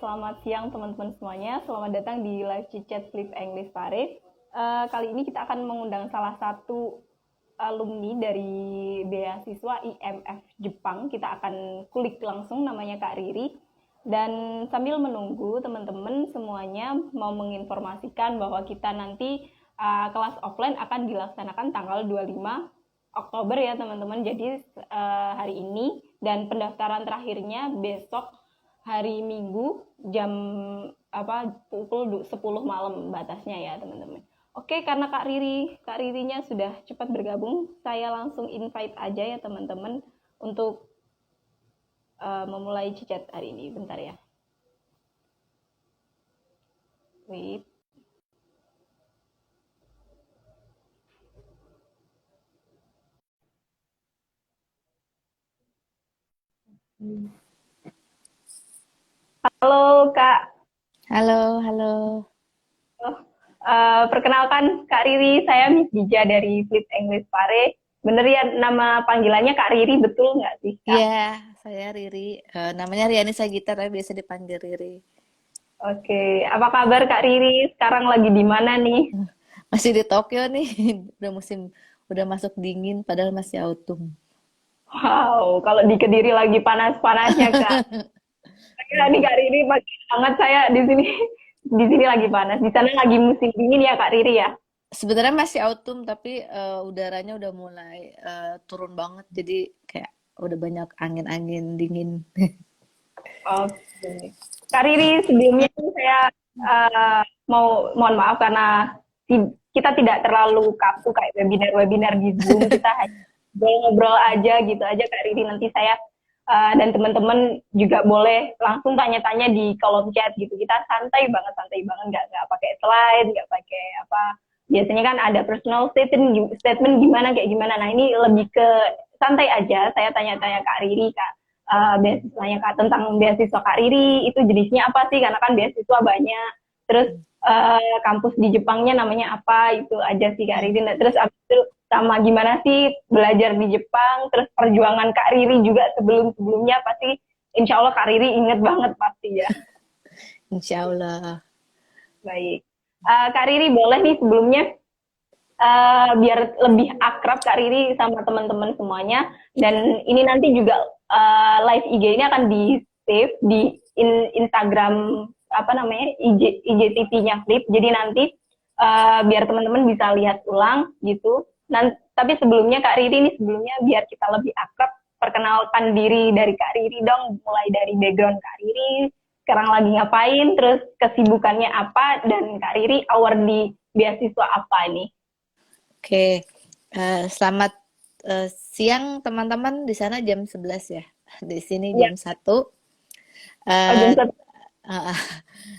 selamat siang teman-teman semuanya. Selamat datang di live chat Flip English Pare. Kali ini kita akan mengundang salah satu alumni dari beasiswa IMF Jepang. Kita akan kulik langsung, namanya Kak Riri. Dan sambil menunggu teman-teman semuanya mau menginformasikan bahwa kita nanti kelas offline akan dilaksanakan tanggal 25 Oktober ya teman-teman. Jadi hari ini, dan pendaftaran terakhirnya besok hari Minggu jam pukul 10 malam batasnya ya teman-teman. Oke, karena Kak Ririnya sudah cepat bergabung, saya langsung invite aja ya teman-teman untuk memulai cicat hari ini. Bentar ya. Wait. Halo Kak. Halo, halo. Perkenalkan Kak Riri, saya Miss Dija dari Flip English Pare. Bener ya nama panggilannya Kak Riri, betul nggak sih Kak? Iya, saya Riri. Namanya Riani Sagita, tapi biasa dipanggil Riri. Oke, apa kabar Kak Riri? Sekarang lagi di mana nih? Masih di Tokyo nih. Udah masuk dingin, padahal masih autumn. Wow, kalau di Kediri lagi panas-panasnya Kak. Saya nih Kak Riri makin hangat, saya di sini. Di sini lagi panas. Di sana lagi musim dingin ya Kak Riri ya? Sebenarnya masih autumn, tapi udaranya udah mulai turun banget. Jadi kayak udah banyak angin-angin dingin. Oke. Kak Riri, sebelumnya saya mohon maaf karena kita tidak terlalu kaku kayak webinar-webinar di Zoom. Kita hanya ngobrol aja gitu aja Kak Riri. Nanti saya dan teman-teman juga boleh langsung tanya-tanya di kolom chat gitu. Kita santai banget, nggak pakai slide, nggak pakai apa. Biasanya kan ada personal statement gimana kayak gimana. Nah ini lebih ke santai aja. Saya tanya-tanya Kak Riri, Kak, beasiswanya Kak, tentang beasiswa Kak Riri itu jenisnya apa sih, karena kan beasiswa banyak. Terus kampus di Jepangnya namanya apa, itu aja sih Kak Riri. Nah, terus abis itu sama gimana sih belajar di Jepang, terus perjuangan Kak Riri juga sebelum-sebelumnya pasti insya Allah Kak Riri inget banget pasti ya. Insya Allah. Baik. Kak Riri boleh nih sebelumnya biar lebih akrab Kak Riri sama teman-teman semuanya. Dan ini nanti juga live IG ini akan di save di Instagram apa namanya IGTV-nya Flip. Jadi nanti biar teman-teman bisa lihat ulang gitu. Tapi sebelumnya Kak Riri ini sebelumnya biar kita lebih akrab, perkenalkan diri dari Kak Riri dong, mulai dari background Kak Riri, sekarang lagi ngapain, terus kesibukannya apa, dan Kak Riri award di beasiswa apa nih? Oke. Selamat siang teman-teman. Di sana jam 11 ya. Di sini Ya, jam 1. oh, jam Eh, satu. uh,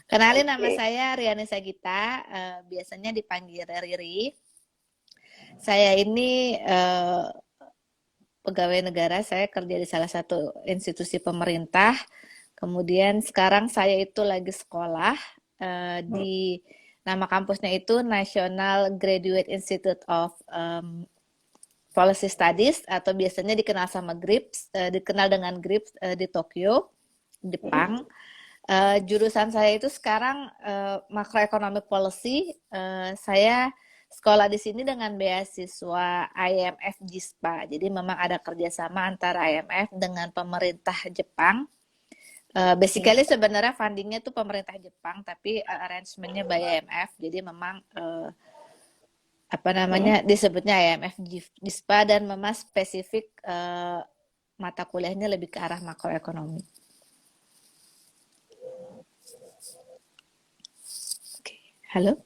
Kenalin, nama Oke. saya Riani Sagita, biasanya dipanggil Riri. Saya ini pegawai negara, saya kerja di salah satu institusi pemerintah. Kemudian sekarang saya itu lagi sekolah di nama kampusnya itu National Graduate Institute of Policy Studies, atau biasanya dikenal sama GRIPS, dikenal dengan GRIPS di Tokyo, Jepang. Jurusan saya itu sekarang macroeconomic policy. Saya sekolah di sini dengan beasiswa IMF JISPA. Jadi memang ada kerjasama antara IMF dengan pemerintah Jepang. Basically sebenarnya fundingnya tuh pemerintah Jepang, tapi arrangementnya by IMF. Jadi memang apa namanya disebutnya IMF JISPA, dan memang spesifik mata kuliahnya lebih ke arah makroekonomi. Oke. Halo?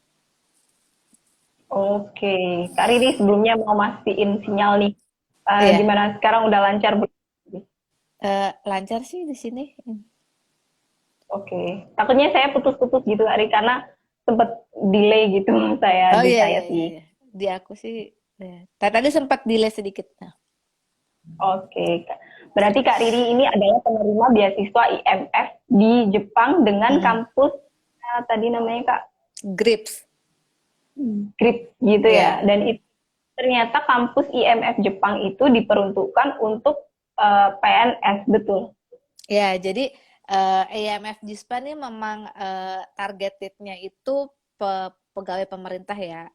Oke, Kak Riri sebelumnya mau mastiin sinyal nih. Iya. Gimana sekarang udah lancar belum? Lancar sih di sini. Oke, takutnya saya putus-putus gitu Kak Riri karena sempet delay gitu saya Oh di iya saya iya iya sih. iya. Di aku sih ya. Tadi sempat delay sedikit. Nah. Oke, berarti Kak Riri ini adalah penerima beasiswa IMF di Jepang dengan Mm-mm. kampus tadi namanya Kak Grips. GRIP gitu ya. Ya. Dan itu ternyata kampus IMF Jepang itu diperuntukkan untuk PNS, betul. Ya, jadi EMF JISPA nih memang targetednya itu pegawai pemerintah ya.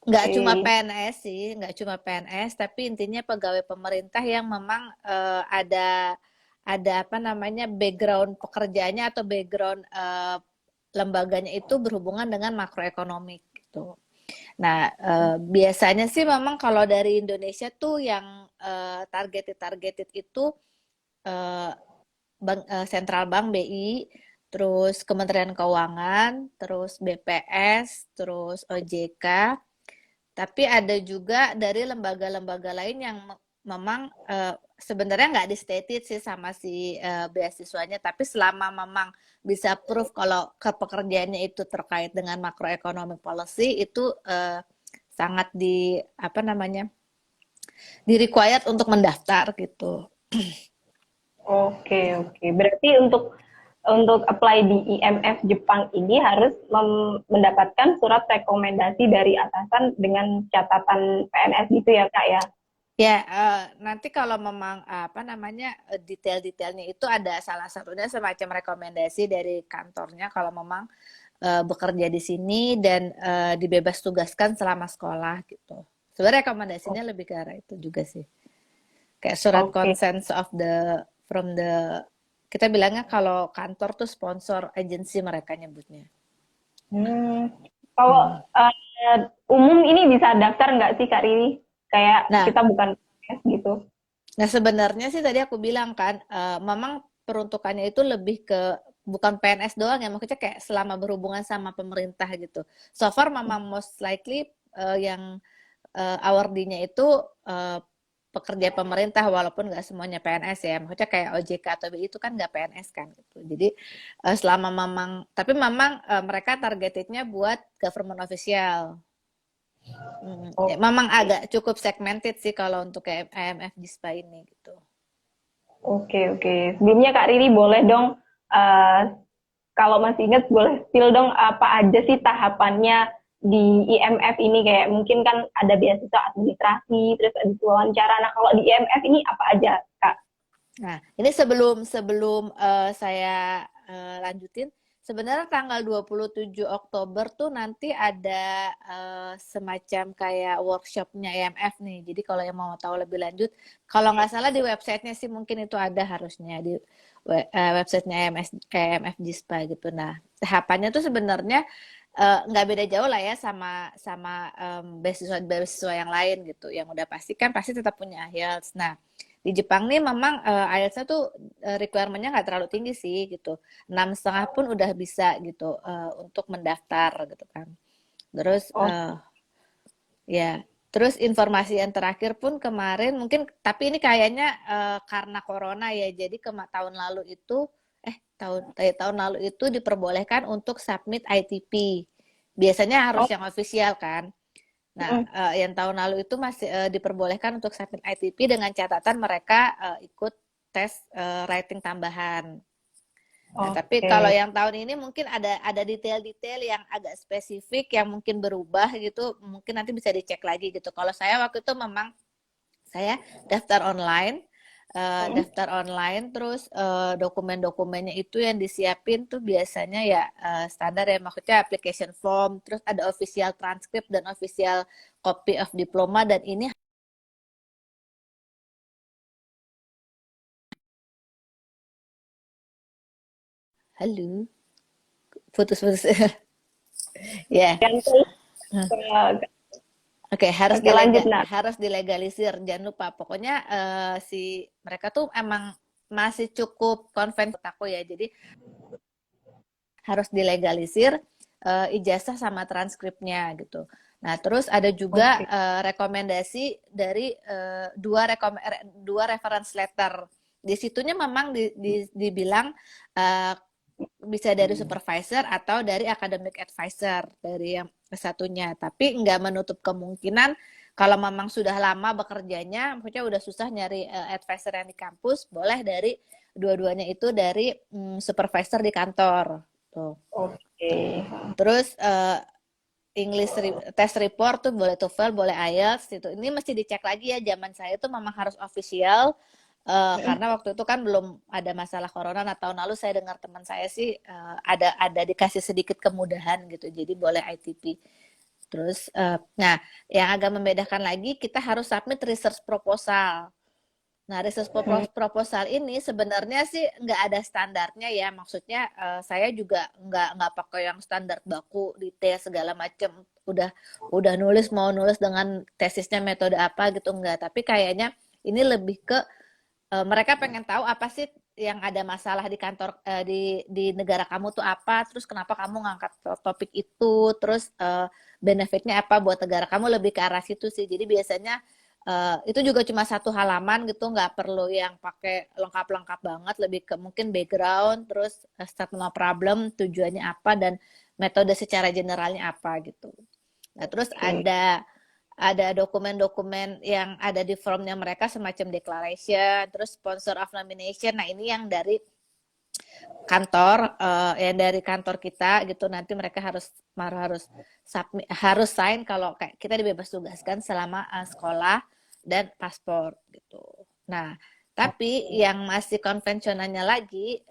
Nggak cuma Oke. PNS sih, nggak cuma PNS, tapi intinya pegawai pemerintah yang memang ada apa namanya background pekerjaannya atau background lembaganya itu berhubungan dengan makroekonomik gitu. Nah, biasanya sih memang kalau dari Indonesia tuh yang targeted itu eh, Sentral Bank BI, terus Kementerian Keuangan, terus BPS, terus OJK. Tapi ada juga dari lembaga-lembaga lain yang memang sebenarnya nggak di-stated sih sama si beasiswanya, tapi selama memang bisa proof kalau pekerjaannya itu terkait dengan macroeconomic policy itu sangat di apa namanya di required untuk mendaftar gitu. Oke, oke. Berarti untuk apply di IMF Jepang ini harus mendapatkan surat rekomendasi dari atasan dengan catatan PNS gitu ya, Kak ya? Ya, nanti kalau memang apa namanya detail-detailnya itu ada salah satunya semacam rekomendasi dari kantornya kalau memang bekerja di sini dan dibebas tugaskan selama sekolah gitu. Sebenarnya rekomendasinya lebih ke arah itu juga sih. Kayak surat Oke. consent of the from the kita bilangnya kalau kantor tuh sponsor agensi mereka nyebutnya. Hmm. Kalau Hmm. umum ini bisa daftar nggak sih, Kak Riri? Kayak Nah, kita bukan PNS gitu. nah sebenarnya sih tadi aku bilang kan, memang peruntukannya itu lebih ke bukan PNS doang ya, maksudnya kayak selama berhubungan sama pemerintah gitu. So far memang most likely yang awardee-nya itu uh, pekerja pemerintah walaupun nggak semuanya PNS ya. Maksudnya kayak OJK atau BI itu kan nggak PNS kan gitu. Jadi selama memang tapi memang mereka targetednya buat government official. Ya, memang Oke, agak cukup segmented sih kalau untuk kayak IMF JISPA ini gitu. oke, oke. Sebelumnya Kak Riri boleh dong, eh, kalau masih ingat boleh spill dong apa aja sih tahapannya di IMF ini, kayak mungkin kan ada beasiswa administrasi, terus ada wawancara. Nah, kalau di IMF ini apa aja, Kak? Nah, ini sebelum sebelum saya lanjutin, sebenarnya tanggal 27 Oktober tuh nanti ada semacam kayak workshopnya IMF nih. Jadi kalau yang mau tahu lebih lanjut, kalau nggak salah di websitenya sih mungkin itu ada harusnya di websitenya IMF JISPA gitu. Nah, tahapannya tuh sebenarnya nggak beda jauh lah ya sama sama beasiswa yang lain gitu. Yang udah pasti kan pasti tetap punya IELTS. Nah, di Jepang nih memang IELTS-nya tuh requirement-nya nggak terlalu tinggi sih gitu. 6,5 pun udah bisa gitu untuk mendaftar gitu kan. Terus Oh, ya, terus informasi yang terakhir pun kemarin mungkin tapi ini kayaknya karena corona ya. Jadi tahun lalu itu tahun lalu itu diperbolehkan untuk submit ITP. Biasanya harus oh, yang official kan. Nah, mm, yang tahun lalu itu masih diperbolehkan untuk submit ITP dengan catatan mereka ikut tes writing tambahan. Nah, tapi kalau oke. yang tahun ini mungkin ada detail-detail yang agak spesifik yang mungkin berubah gitu, mungkin nanti bisa dicek lagi gitu. Kalau saya waktu itu memang saya Mm. daftar online terus dokumen-dokumennya itu yang disiapin tuh biasanya ya standar ya maksudnya application form, terus ada official transcript dan official copy of diploma dan ini halo putus-putus ya. Dan terus, Oke, oke, lanjut, Nak. harus dilegalisir. Jangan lupa, pokoknya si mereka tuh emang masih cukup konvensi aku ya. Jadi harus dilegalisir ijazah sama transkripnya gitu. Nah, terus ada juga Oke. rekomendasi dari dua reference letter. Di situnya memang dibilang uh, bisa dari supervisor atau dari academic advisor dari yang satunya. Tapi nggak menutup kemungkinan kalau memang sudah lama bekerjanya, maksudnya udah susah nyari advisor yang di kampus, boleh dari dua-duanya itu dari supervisor di kantor. Tuh. Oke. Terus test report tuh boleh TOEFL, boleh IELTS itu. Ini mesti dicek lagi ya. Zaman saya itu memang harus official Karena waktu itu kan belum ada masalah corona. Nah, tahun lalu saya dengar teman saya sih ada dikasih sedikit kemudahan gitu, jadi boleh ITP. Terus, nah yang agak membedakan lagi kita harus submit research proposal. Nah, research proposal ini sebenarnya sih nggak ada standarnya ya. Maksudnya saya juga nggak pakai yang standar baku, detail segala macam. Udah nulis mau nulis dengan tesisnya metode apa gitu nggak. Tapi kayaknya ini lebih ke mereka pengen tahu apa sih yang ada masalah di kantor di negara kamu tuh apa, terus kenapa kamu ngangkat topik itu, terus benefitnya apa buat negara kamu, lebih ke arah situ sih. Jadi biasanya itu juga cuma satu halaman gitu, nggak perlu yang pakai lengkap-lengkap banget, lebih ke mungkin background, terus statement of problem, tujuannya apa, dan metode secara generalnya apa gitu. Nah, terus ada dokumen-dokumen yang ada di formnya mereka semacam declaration, terus sponsor of nomination. Nah, ini yang dari kantor, yang dari kantor kita gitu. Nanti mereka harus sign kalau kayak kita dibebas tugaskan selama sekolah dan paspor gitu. Nah, tapi yang masih konvensionalnya lagi,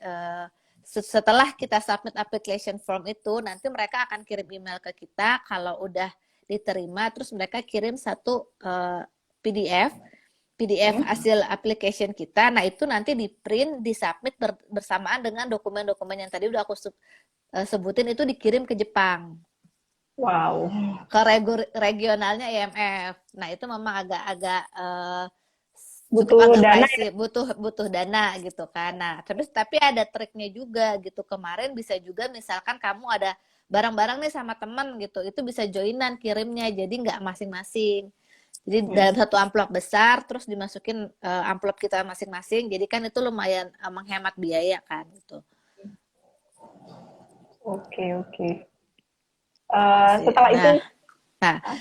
setelah kita submit application form itu, nanti mereka akan kirim email ke kita kalau udah diterima, terus mereka kirim satu PDF hasil application kita. Nah, itu nanti di print, disubmit bersamaan dengan dokumen-dokumen yang tadi udah aku sebutin, itu dikirim ke Jepang. Wow. Ke regionalnya IMF. Nah, itu memang agak-agak Butuh dana sih, butuh dana gitu kan. Nah, tapi ada triknya juga gitu. Kemarin bisa juga misalkan kamu ada barang-barang nih sama temen gitu, itu bisa joinan kirimnya, jadi nggak masing-masing. Jadi dalam satu amplop besar, terus dimasukin amplop kita masing-masing, jadi kan itu lumayan menghemat biaya kan gitu. Oke. Setelah itu,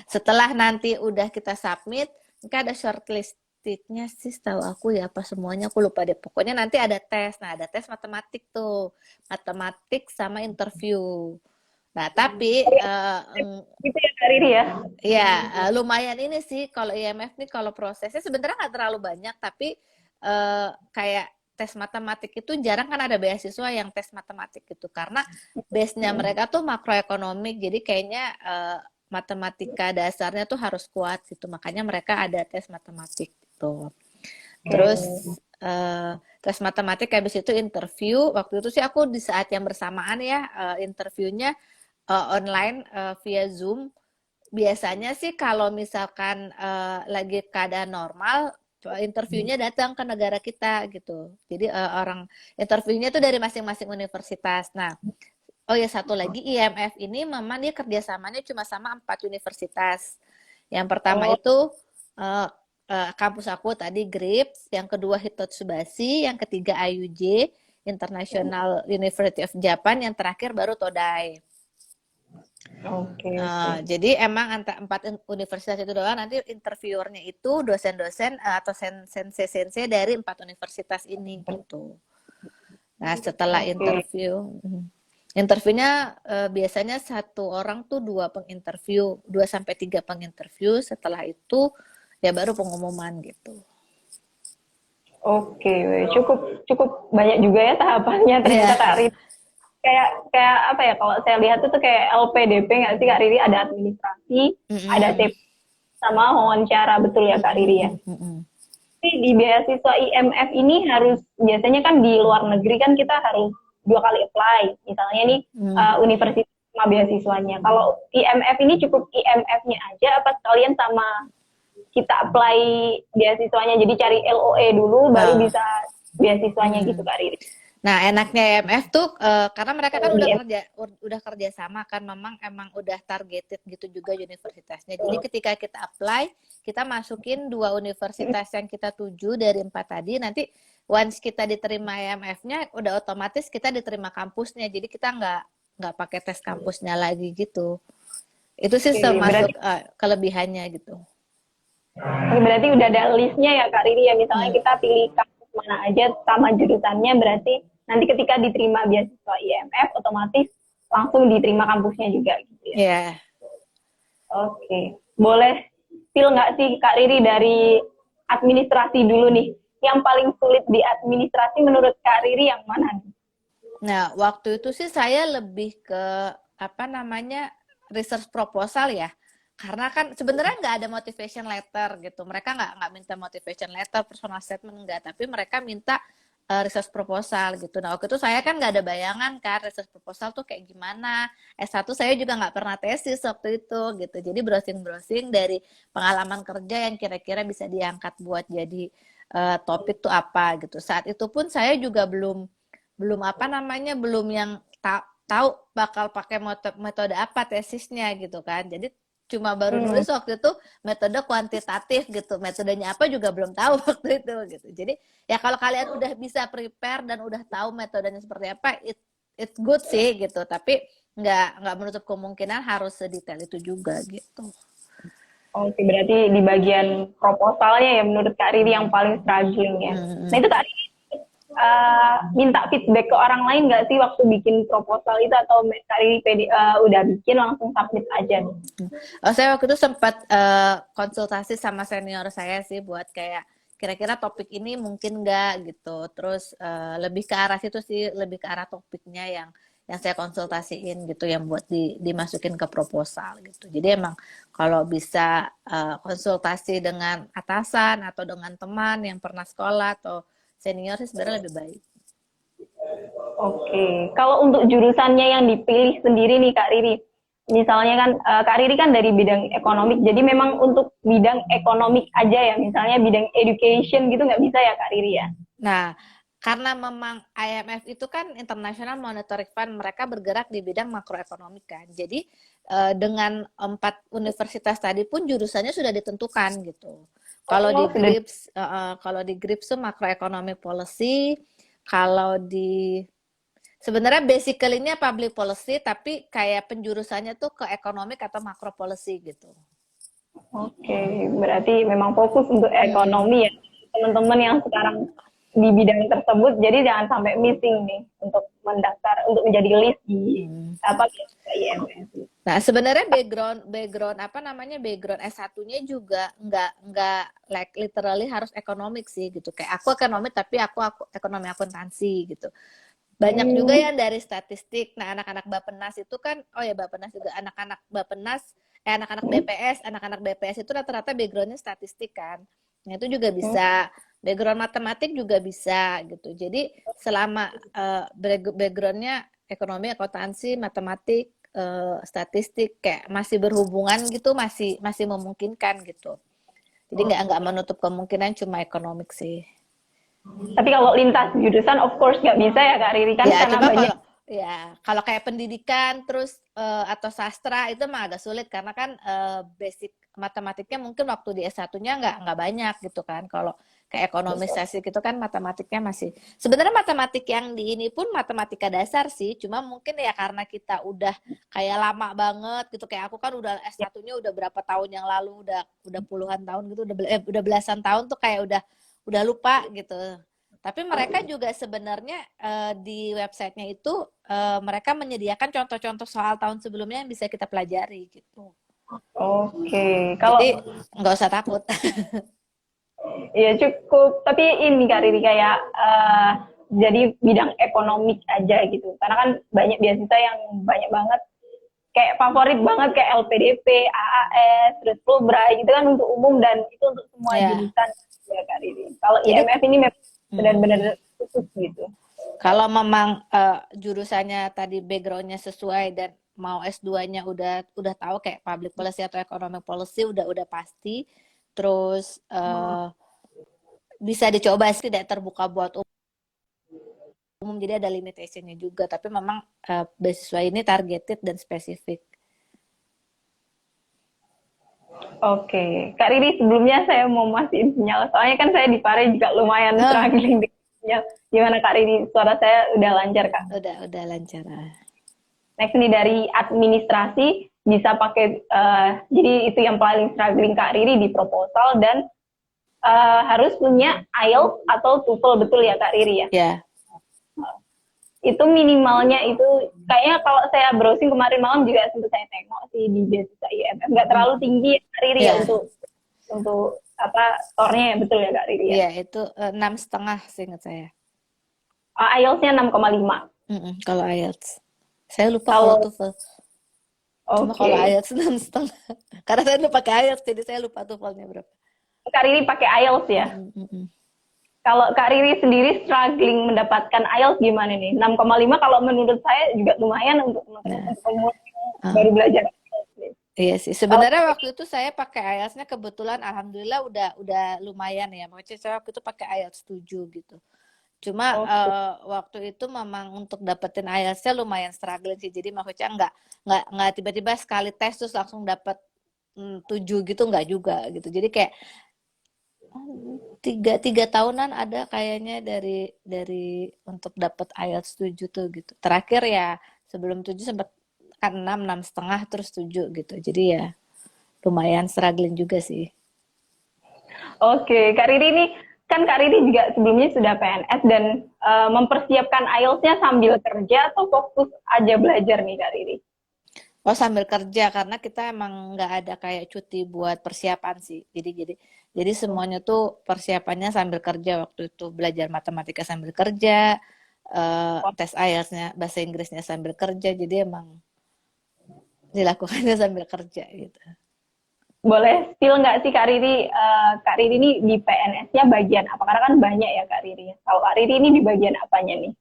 setelah nanti udah kita submit, kan ada shortlistnya sih, setahu aku ya, apa semuanya aku lupa deh. Pokoknya nanti ada tes. Nah, ada tes matematik tuh, matematik sama interview. Nah, tapi itu ya Kak Riri ya? Ya, lumayan ini sih kalau IMF nih, kalau prosesnya sebenarnya nggak terlalu banyak, tapi kayak tes matematik itu jarang kan ada beasiswa yang tes matematik gitu, karena base-nya mereka tuh makroekonomik, jadi kayaknya matematika dasarnya tuh harus kuat gitu, makanya mereka ada tes matematik gitu. Terus tes matematik, habis itu interview. Waktu itu sih aku di saat yang bersamaan ya, interviewnya online via Zoom. Biasanya sih kalau misalkan lagi keadaan normal, interviewnya datang ke negara kita gitu. Jadi orang interviewnya tuh dari masing-masing universitas. Nah, oh ya, satu lagi, IMF ini memang dia kerjasamanya cuma sama 4 universitas. Yang pertama itu kampus aku tadi GRIPS, yang kedua Hitotsubashi, yang ketiga IUJ, International University of Japan, yang terakhir baru Todai. Jadi emang 4 universitas itu doang. Nanti interviewernya itu dosen-dosen atau sensei dari 4 universitas ini gitu. Nah, setelah interviewnya biasanya 1 orang tuh 2 penginterview, 2-3 penginterview. Setelah itu ya baru pengumuman gitu. Oke, cukup banyak juga ya tahapannya ternyata Kak Riri. Kayak apa ya, kalau saya lihat itu kayak LPDP nggak sih Kak Riri? Ada administrasi, ada TP, sama wawancara, betul ya Kak Riri ya? Tapi di beasiswa IMF ini harus, biasanya kan di luar negeri kan kita harus 2 kali apply. Misalnya nih universitas sama beasiswanya. Kalau IMF ini cukup IMF-nya aja apa sekalian sama kita apply beasiswanya? Jadi cari LOE dulu baru bisa beasiswanya gitu Kak Riri. Nah, enaknya IMF tuh karena mereka kan udah kerja sama kan, emang udah targeted gitu juga universitasnya. Jadi ketika kita apply, kita masukin 2 universitas yang kita tuju dari 4 tadi. Nanti once kita diterima IMF-nya, udah otomatis kita diterima kampusnya. Jadi kita nggak pakai tes kampusnya lagi gitu. Itu sih termasuk kelebihannya gitu. Berarti udah ada listnya ya Kak Riri ya, misalnya kita pilih kampus mana aja sama jurusannya, berarti nanti ketika diterima beasiswa IMF otomatis langsung diterima kampusnya juga gitu ya. Yeah. Oke. Boleh spill nggak sih Kak Riri dari administrasi dulu nih? yang paling sulit di administrasi menurut Kak Riri yang mana nih? Nah, waktu itu sih saya lebih ke apa namanya research proposal ya. Karena kan sebenarnya nggak ada motivation letter gitu. Mereka nggak minta motivation letter, personal statement nggak, tapi mereka minta research proposal gitu. Nah, waktu itu saya kan nggak ada bayangan kan research proposal tuh kayak gimana. S1 saya juga nggak pernah tesis waktu itu gitu. Jadi browsing-browsing dari pengalaman kerja yang kira-kira bisa diangkat buat jadi topik tuh apa gitu. Saat itu pun saya juga belum belum apa namanya belum yang tahu bakal pakai metode apa tesisnya gitu kan. Jadi cuma baru nulis waktu itu metode kuantitatif gitu. Metodenya apa juga belum tahu waktu itu gitu. Jadi ya kalau kalian udah bisa prepare dan udah tahu metodenya seperti apa, it's good sih gitu. Tapi nggak menutup kemungkinan harus sedetail itu juga gitu. Oke, berarti di bagian proposalnya ya menurut Kak Riri yang paling struggling ya. Nah itu Kak Riri minta feedback ke orang lain nggak sih waktu bikin proposal itu, atau Kak Riri udah bikin langsung submit aja nih? Saya waktu itu sempat konsultasi sama senior saya sih buat kayak kira-kira topik ini mungkin nggak gitu. Terus lebih ke arah situ sih, lebih ke arah topiknya yang saya konsultasiin gitu, yang buat dimasukin ke proposal gitu. Jadi emang kalau bisa konsultasi dengan atasan atau dengan teman yang pernah sekolah atau senior sih sebenarnya lebih baik. Oke, kalau untuk jurusannya yang dipilih sendiri nih Kak Riri, misalnya kan Kak Riri kan dari bidang ekonomik, jadi memang untuk bidang ekonomik aja ya, misalnya bidang education gitu nggak bisa ya Kak Riri ya? Nah, karena memang IMF itu kan International Monetary Fund, mereka bergerak di bidang makroekonomik kan. Jadi dengan 4 universitas tadi pun jurusannya sudah ditentukan gitu. Kalau di GRIPS, kalau di GRIPS itu macroeconomic policy, kalau di sebenarnya basically-nya public policy, tapi kayak penjurusannya tuh ke economic atau macro policy gitu. Oke, berarti memang fokus untuk ekonomi ya teman-teman yang sekarang di bidang tersebut, jadi jangan sampai missing nih untuk mendaftar untuk menjadi list di apa IMF. Nah, sebenarnya background apa namanya background S1-nya juga nggak like literally harus ekonomik sih gitu. Kayak aku ekonomi tapi aku ekonomi akuntansi gitu. Banyak juga yang dari statistik. Nah, anak-anak Bappenas itu kan, oh ya Bappenas juga anak-anak Bappenas, anak-anak BPS itu rata-rata background-nya statistik kan. Nah, itu juga bisa, background matematik juga bisa gitu. Jadi selama background-nya ekonomi, akuntansi, matematik, statistik kayak masih berhubungan gitu, masih memungkinkan gitu. Jadi nggak menutup kemungkinan cuma ekonomik sih. Tapi kalau lintas jurusan, of course nggak bisa ya Kak Riri kan, Ya, karena coba banyak. kalau kayak pendidikan terus atau sastra itu mah agak sulit karena kan basic matematiknya mungkin waktu di S1-nya nggak banyak gitu kan. Kalau kayak ekonomisasi gitu kan matematiknya masih. Sebenarnya matematik yang di ini pun matematika dasar sih, cuma mungkin ya karena kita udah kayak lama banget gitu, kayak aku kan udah S1-nya udah berapa tahun yang lalu, udah puluhan tahun gitu, udah belasan tahun tuh kayak udah lupa gitu. Tapi mereka juga sebenarnya di websitenya itu mereka menyediakan contoh-contoh soal tahun sebelumnya yang bisa kita pelajari gitu. Oke, kalau Jadi nggak usah takut. ya cukup. Tapi ini Kak Riri kayak jadi bidang ekonomik aja gitu. Karena kan banyak beasiswa yang banyak banget kayak favorit banget kayak LPDP, AAS, terus Fulbright gitu kan untuk umum dan itu untuk semua jurusan ya Kak Riri. Kalau IMF ini memang benar-benar khusus gitu. Kalau memang jurusannya tadi background-nya sesuai dan mau S2-nya udah tahu kayak public policy atau economic policy udah pasti, terus bisa dicoba sih, tidak terbuka buat umum, jadi ada limitation-nya juga, tapi memang beasiswa ini targeted dan spesifik. Oke, Kak Riri sebelumnya saya mau masihin sinyal, soalnya kan saya di Pare juga lumayan struggling dengan sinyal. Gimana Kak Riri? Suara saya udah lancar Kak? Udah lancar. Next nih dari administrasi bisa pakai, jadi itu yang paling struggling Kak Riri di proposal dan harus punya IELTS atau TOEFL, betul ya Kak Riri ya? Ya. Itu minimalnya itu kayaknya kalau saya browsing kemarin malam juga sempat saya tengok sih di beasiswa IMF nggak terlalu tinggi Kak Riri ya untuk skornya ya, betul ya Kak Riri ya? Iya, itu 6,5 seingat saya. IELTS-nya 6,5. Kalau IELTS. Saya lupa kalau Kalau TOEFL. Cuma kalau oke, IELTS 6,5. Karena saya udah pakai IELTS, jadi saya lupa TOEFL-nya berapa. Kak Riri pakai IELTS ya. Mm-mm. Kalau Kak Riri sendiri struggling mendapatkan IELTS gimana nih? 6,5 kalau menurut saya juga lumayan untuk Nah, pemula yang uh, baru belajar IELTS nih. iya sih. Kalau Sebenarnya waktu itu saya pakai IELTS-nya kebetulan alhamdulillah udah lumayan ya. Maksudnya saya waktu itu pakai IELTS 7 gitu. Cuma oke, waktu itu memang untuk dapetin IELTS-nya lumayan struggling sih. Jadi maksudnya nggak tiba-tiba sekali tes terus langsung dapet 7 gitu, nggak juga gitu. Jadi kayak tiga tahunan ada kayaknya dari untuk dapat IELTS 7 tuh gitu. Terakhir ya sebelum 7 sempat kan 6 setengah terus 7 gitu. Jadi ya lumayan struggling juga sih. oke. Kak Riri ini kan Kak Riri juga sebelumnya sudah PNS dan mempersiapkan IELTS-nya sambil kerja atau fokus aja belajar nih Kak Riri? Oh sambil kerja karena kita emang nggak ada kayak cuti buat persiapan sih. Jadi semuanya tuh persiapannya sambil kerja waktu itu belajar matematika sambil kerja, tes IELTS-nya bahasa Inggrisnya sambil kerja. Jadi emang dilakukannya sambil kerja gitu. Boleh spill nggak sih Kak Riri ini di PNS-nya bagian apa? Karena kan banyak ya Kak Riri. Kalau Kak Riri ini di bagian apanya nih?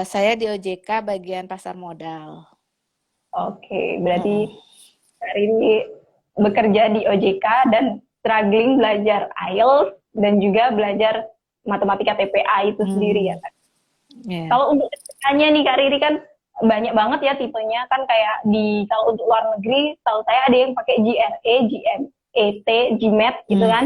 Saya di OJK bagian pasar modal. Oke, berarti Mm-mm. Kak Riri bekerja di OJK dan struggling belajar IELTS dan juga belajar matematika TPA itu sendiri ya Hmm, Kak. ya. Kalau untuk TPA-nya nih Kak Riri kan banyak banget ya tipenya kan kayak kalau untuk luar negeri tahu saya ada yang pakai GRE, GMAT, GMAT gitu Hmm. kan.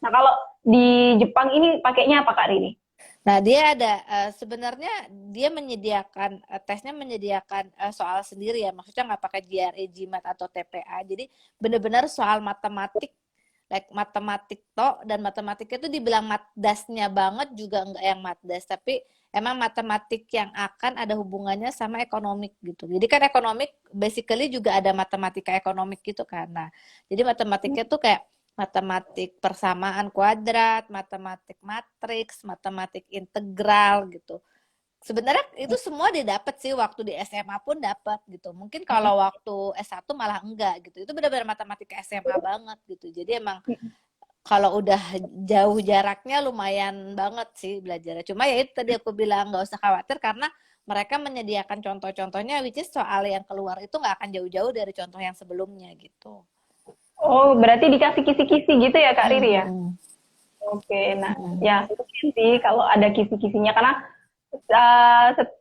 Nah, kalau di Jepang ini pakainya apa Kak Riri? Nah, dia ada sebenarnya dia menyediakan tesnya menyediakan soal sendiri ya. Maksudnya nggak pakai GRE, GMAT atau TPA. Jadi benar-benar soal matematik, like matematik dan matematiknya itu dibilang matdasnya banget juga nggak yang matdas, tapi emang matematik yang akan ada hubungannya sama ekonomik gitu. Jadi kan ekonomik basically juga ada matematika ekonomik gitu kan. Nah, jadi matematiknya tuh kayak matematik persamaan kuadrat, matematik matriks, matematik integral gitu. Sebenarnya itu semua didapat sih waktu di SMA pun dapat gitu. Mungkin kalau waktu S1 malah enggak gitu. Itu benar-benar matematika SMA banget gitu. Jadi emang kalau udah jauh jaraknya lumayan banget sih belajarnya. Cuma ya itu tadi aku bilang nggak usah khawatir karena mereka menyediakan contoh-contohnya which is soal yang keluar itu nggak akan jauh-jauh dari contoh yang sebelumnya gitu. Oh, berarti dikasih kisi-kisi gitu ya Kak Mm, Riri ya? mm, Oke, nah mm, ya mungkin sih kalau ada kisi-kisinya karena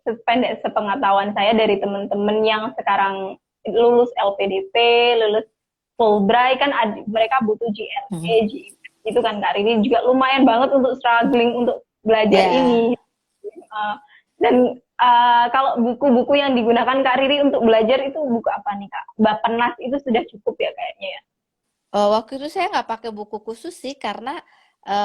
sependek sepengetahuan saya dari teman-teman yang sekarang lulus LPDP, lulus Fulbright kan mereka butuh GRE, mm. itu kan Kak Riri juga lumayan banget untuk struggling untuk belajar Ya, ini. Uh, dan kalau buku-buku yang digunakan Kak Riri untuk belajar itu buku apa nih Kak? Bappenas itu sudah cukup ya kayaknya ya. waktu itu saya nggak pakai buku khusus sih karena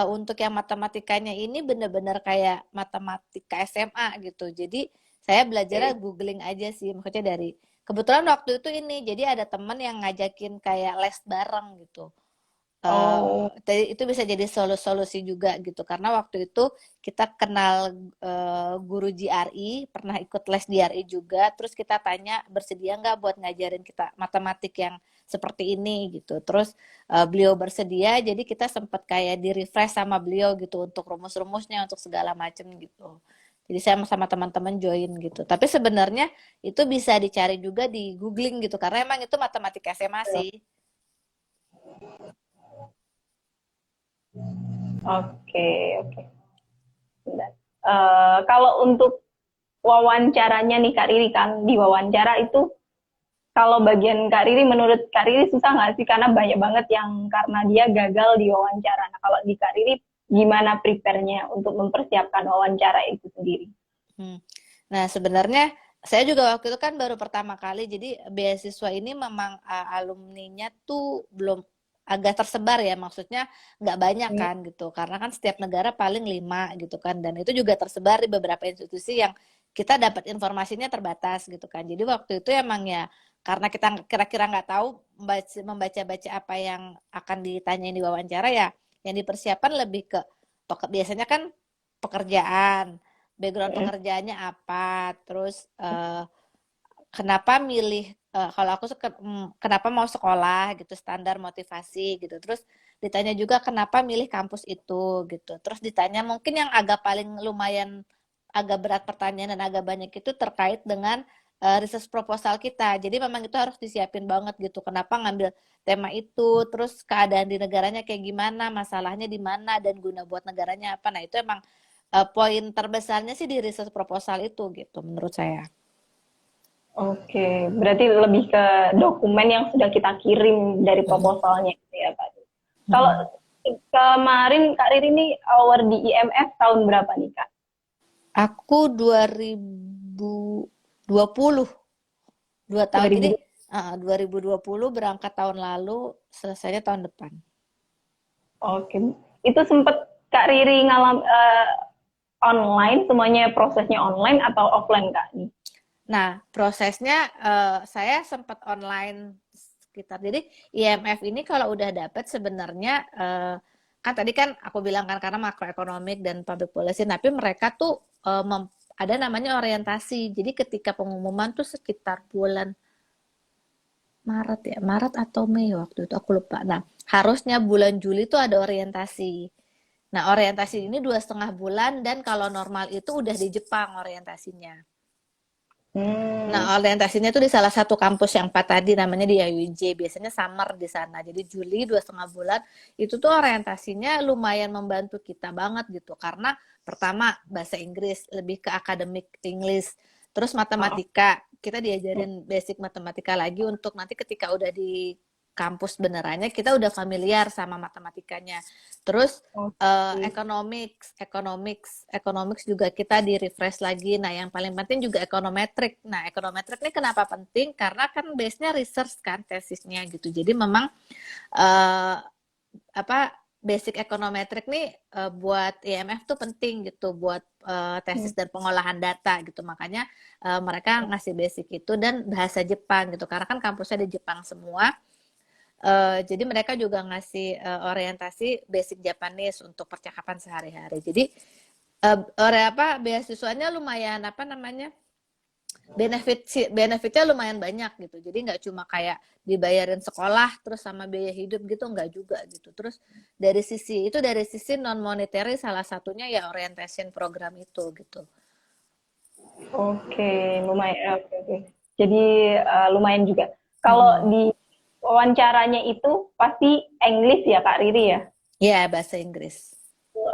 untuk yang matematikanya ini benar-benar kayak matematika SMA gitu. Jadi saya belajarnya Oke. googling aja sih, maksudnya dari kebetulan waktu itu ini, jadi ada temen yang ngajakin kayak les bareng gitu. Oh, Itu bisa jadi solusi juga gitu karena waktu itu kita kenal guru GRI, pernah ikut les GRI juga, terus kita tanya bersedia nggak buat ngajarin kita matematik yang seperti ini gitu. Terus beliau bersedia, jadi kita sempat kayak di refresh sama beliau gitu untuk rumus-rumusnya untuk segala macam gitu. Jadi saya sama teman-teman join gitu. Tapi sebenarnya itu bisa dicari juga di googling gitu karena emang itu matematika SMA sih. oke, oke. Kalau untuk wawancaranya nih Kak Riri kan di wawancara itu kalau bagian Kak Riri menurut Kak Riri susah nggak sih karena banyak banget yang karena dia gagal di wawancara. Nah kalau di Kak Riri gimana prepare-nya untuk mempersiapkan wawancara itu sendiri? Hmm. Nah, sebenarnya saya juga waktu itu kan baru pertama kali, jadi beasiswa ini memang alumninya tuh belum agak tersebar ya, maksudnya nggak banyak Hmm. kan gitu, karena kan setiap negara paling 5 gitu kan, dan itu juga tersebar di beberapa institusi yang kita dapat informasinya terbatas gitu kan. Jadi waktu itu emang ya karena kita kira-kira nggak tahu membaca-baca apa yang akan ditanyain di wawancara ya, yang dipersiapkan lebih ke biasanya kan pekerjaan, background Mm. pekerjaannya apa, terus kenapa milih kalau aku kenapa mau sekolah gitu, standar motivasi gitu. Terus ditanya juga kenapa milih kampus itu gitu. Terus ditanya mungkin yang agak paling lumayan agak berat pertanyaan dan agak banyak itu terkait dengan research proposal kita. Jadi memang itu harus disiapin banget gitu. Kenapa ngambil tema itu, terus keadaan di negaranya kayak gimana, masalahnya di mana dan guna buat negaranya apa. Nah, itu emang poin terbesarnya sih di research proposal itu gitu menurut saya. Oke, berarti lebih ke dokumen yang sudah kita kirim dari Mm-mm. proposalnya gitu ya Kak. Kalau Mm-mm. kemarin Kak Riri ini award di IMF tahun berapa nih Kak? Aku 2020, 2 tahun. Jadi 2020. 2020 berangkat tahun lalu, selesainya tahun depan. Oke, itu sempet Kak Riri online, semuanya prosesnya online atau offline Kak? Nih? Nah, prosesnya saya sempat online sekitar. Jadi IMF ini kalau udah dapat sebenarnya kan tadi kan aku bilang kan karena makroekonomik dan public policy, tapi mereka tuh ada namanya orientasi. Jadi ketika pengumuman tuh sekitar bulan Maret ya, Maret atau Mei waktu itu aku lupa. Nah, harusnya bulan Juli itu ada orientasi. Nah, orientasi ini 2,5 bulan dan kalau normal itu udah di Jepang orientasinya. Hmm, Nah, orientasinya itu di salah satu kampus yang Pak tadi namanya di IUJ. Biasanya summer di sana. Jadi Juli 2,5 bulan itu tuh orientasinya lumayan membantu kita banget gitu. Karena pertama bahasa Inggris, lebih ke akademik English. Terus oh, matematika, kita diajarin basic matematika lagi untuk nanti ketika udah di kampus benerannya kita udah familiar sama matematikanya. Terus oke. economics juga kita di refresh lagi. Nah, yang paling penting juga ekonometrik. Nah, ekonometrik ini kenapa penting? Karena kan base-nya research kan tesisnya gitu. Jadi memang uh, apa basic ekonometrik nih buat IMF tuh penting gitu buat Hmm, tesis dan pengolahan data gitu. Makanya mereka ngasih basic itu dan bahasa Jepang gitu. Karena kan kampusnya di Jepang semua. Jadi mereka juga ngasih orientasi basic Japanese untuk percakapan sehari-hari. Jadi beasiswanya lumayan apa namanya benefitnya lumayan banyak gitu. Jadi nggak cuma kayak dibayarin sekolah terus sama biaya hidup gitu nggak juga gitu. Terus dari sisi non monetary salah satunya ya orientation program itu gitu. oke, lumayan. Oke, oke. Jadi lumayan juga. Kalau Mm-mm. di wawancaranya itu pasti English ya Kak Riri ya? Ya bahasa Inggris.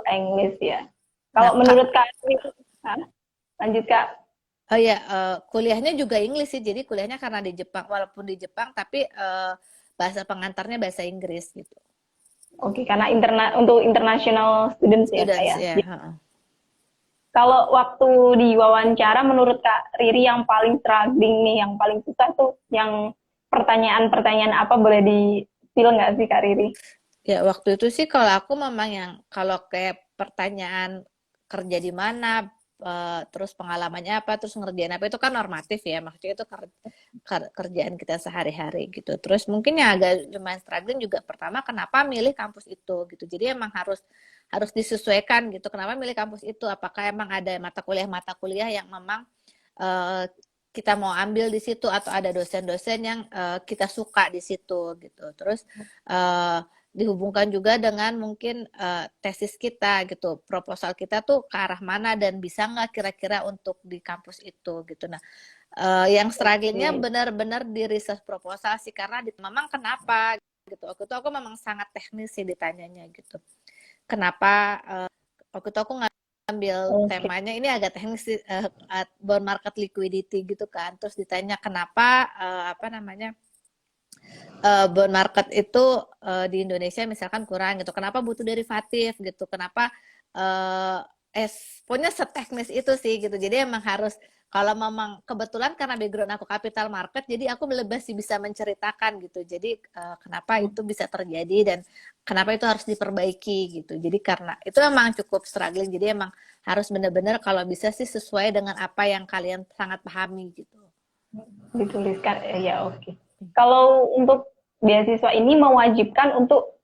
English ya. Nah Kalau kak, menurut Kak Riri, hah? Lanjut Kak. oh ya, kuliahnya juga Inggris sih. Jadi kuliahnya karena di Jepang, walaupun di Jepang, tapi bahasa pengantarnya bahasa Inggris gitu. Oke, karena untuk international students ya Kak Students ya. ya. Jadi, Heeh. kalau waktu diwawancara menurut Kak Riri yang paling struggling nih, yang paling susah tuh yang pertanyaan-pertanyaan apa boleh di-spill nggak sih Kak Riri? Ya waktu itu sih kalau aku memang yang kalau kayak pertanyaan kerja di mana, terus pengalamannya apa, terus ngerjain apa itu kan normatif ya. Maksudnya itu kerjaan kita sehari-hari gitu. Terus mungkin yang agak lumayan struggling juga pertama kenapa milih kampus itu gitu. Jadi emang harus harus disesuaikan gitu. Kenapa milih kampus itu? Apakah emang ada mata kuliah yang memang eh, kita mau ambil di situ atau ada dosen-dosen yang kita suka di situ gitu. Terus eh, dihubungkan juga dengan mungkin tesis kita gitu, proposal kita tuh ke arah mana dan bisa nggak kira-kira untuk di kampus itu gitu. Nah, yang strugglingnya Oke. benar-benar di research proposal sih karena memang kenapa gitu. Waktu itu aku memang sangat teknis sih ditanyanya gitu. Kenapa waktu itu aku ngambil Oke. temanya ini agak teknis sih, bond market liquidity gitu kan. Terus ditanya kenapa apa namanya bond market itu di Indonesia misalkan kurang gitu. Kenapa butuh derivatif gitu? Kenapa uh, pokoknya seteknis itu sih gitu. Jadi emang harus, kalau memang kebetulan karena background aku capital market, jadi aku lebih sih bisa menceritakan gitu. Jadi kenapa itu bisa terjadi dan kenapa itu harus diperbaiki gitu. Jadi karena itu emang cukup struggling. Jadi emang harus benar-benar kalau bisa sih sesuai dengan apa yang kalian sangat pahami gitu. Dituliskan, ya oke. Kalau untuk beasiswa ini mewajibkan untuk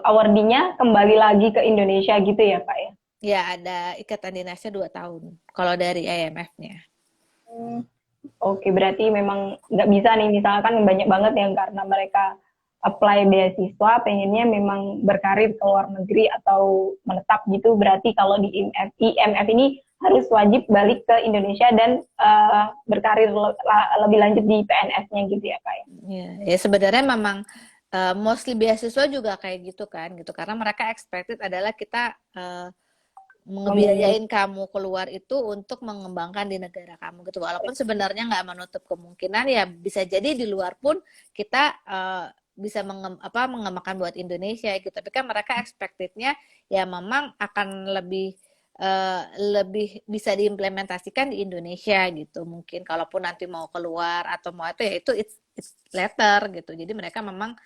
awardee-nya kembali lagi ke Indonesia gitu ya, Kak ya? Ya ada ikatan dinasnya 2 tahun kalau dari IMF-nya. Oke, berarti memang nggak bisa nih, misalkan banyak banget yang karena mereka apply beasiswa, pengennya memang berkarir ke luar negeri atau menetap gitu, berarti kalau di IMF ini harus wajib balik ke Indonesia dan berkarir lebih lanjut di PNS-nya gitu ya, Kak ya? Ya sebenarnya memang mostly beasiswa juga kayak gitu kan gitu, karena mereka expected adalah kita ngebiayain kamu keluar itu untuk mengembangkan di negara kamu gitu, walaupun sebenarnya nggak menutup kemungkinan ya bisa jadi di luar pun kita bisa mengembangkan buat Indonesia gitu, tapi kan mereka expectednya ya memang akan lebih bisa diimplementasikan di Indonesia gitu, mungkin kalaupun nanti mau keluar atau mau itu ya it's later gitu. Jadi mereka memang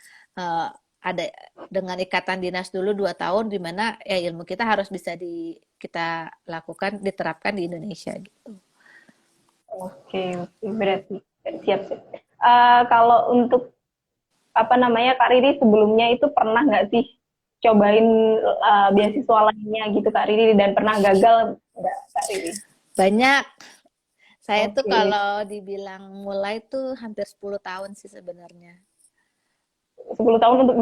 ada dengan ikatan dinas dulu 2 tahun, di mana ya ilmu kita harus bisa kita lakukan, diterapkan di Indonesia gitu. Oke, berarti siap. Kalau untuk apa namanya, Kak Riri sebelumnya itu pernah nggak sih cobain beasiswa lainnya gitu, Kak Riri, dan pernah gagal nggak, Kak Riri? Banyak. Saya tuh Oke, kalau dibilang mulai tuh hampir 10 tahun sih sebenarnya. 10 tahun untuk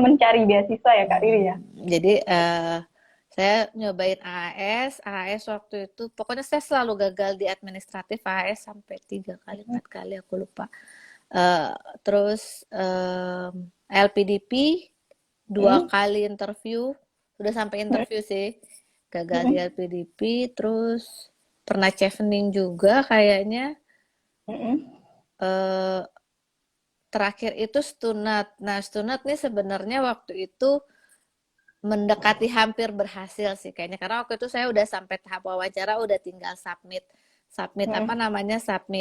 mencari beasiswa ya, Kak Riri ya? Jadi saya nyobain AAS waktu itu, pokoknya saya selalu gagal di administratif AAS sampai 3 kali, 4 kali aku lupa. Terus LPDP 2 kali interview, udah sampai interview sih, gagal di LPDP. Terus pernah chevening juga kayaknya. Eh, Terakhir itu Stunat. Nah, Stunat nih sebenarnya waktu itu mendekati hampir berhasil sih kayaknya, karena waktu itu saya udah sampai tahap wawancara, udah tinggal submit submit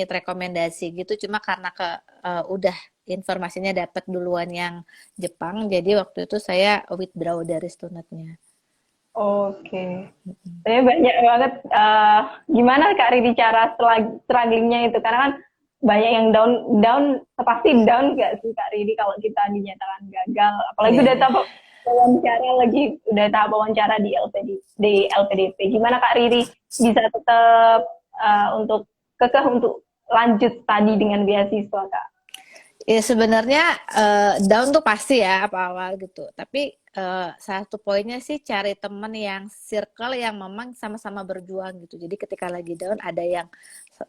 rekomendasi gitu, cuma karena udah informasinya dapat duluan yang Jepang, jadi waktu itu saya withdraw dari Stunatnya. Oke. Saya banyak banget gimana Kak Riri cara strugglingnya itu, karena kan banyak yang down down pasti down nggak sih Kak Riri kalau kita dinyatakan gagal, apalagi Iya, udah iya. tahap wawancara lagi, udah tahap wawancara di LPDP, gimana Kak Riri bisa tetap untuk kekeh untuk lanjut studi dengan beasiswa Kak? Ya sebenarnya down tuh pasti ya awal-awal gitu. Tapi satu poinnya sih cari temen yang circle yang memang sama-sama berjuang gitu. Jadi ketika lagi down ada yang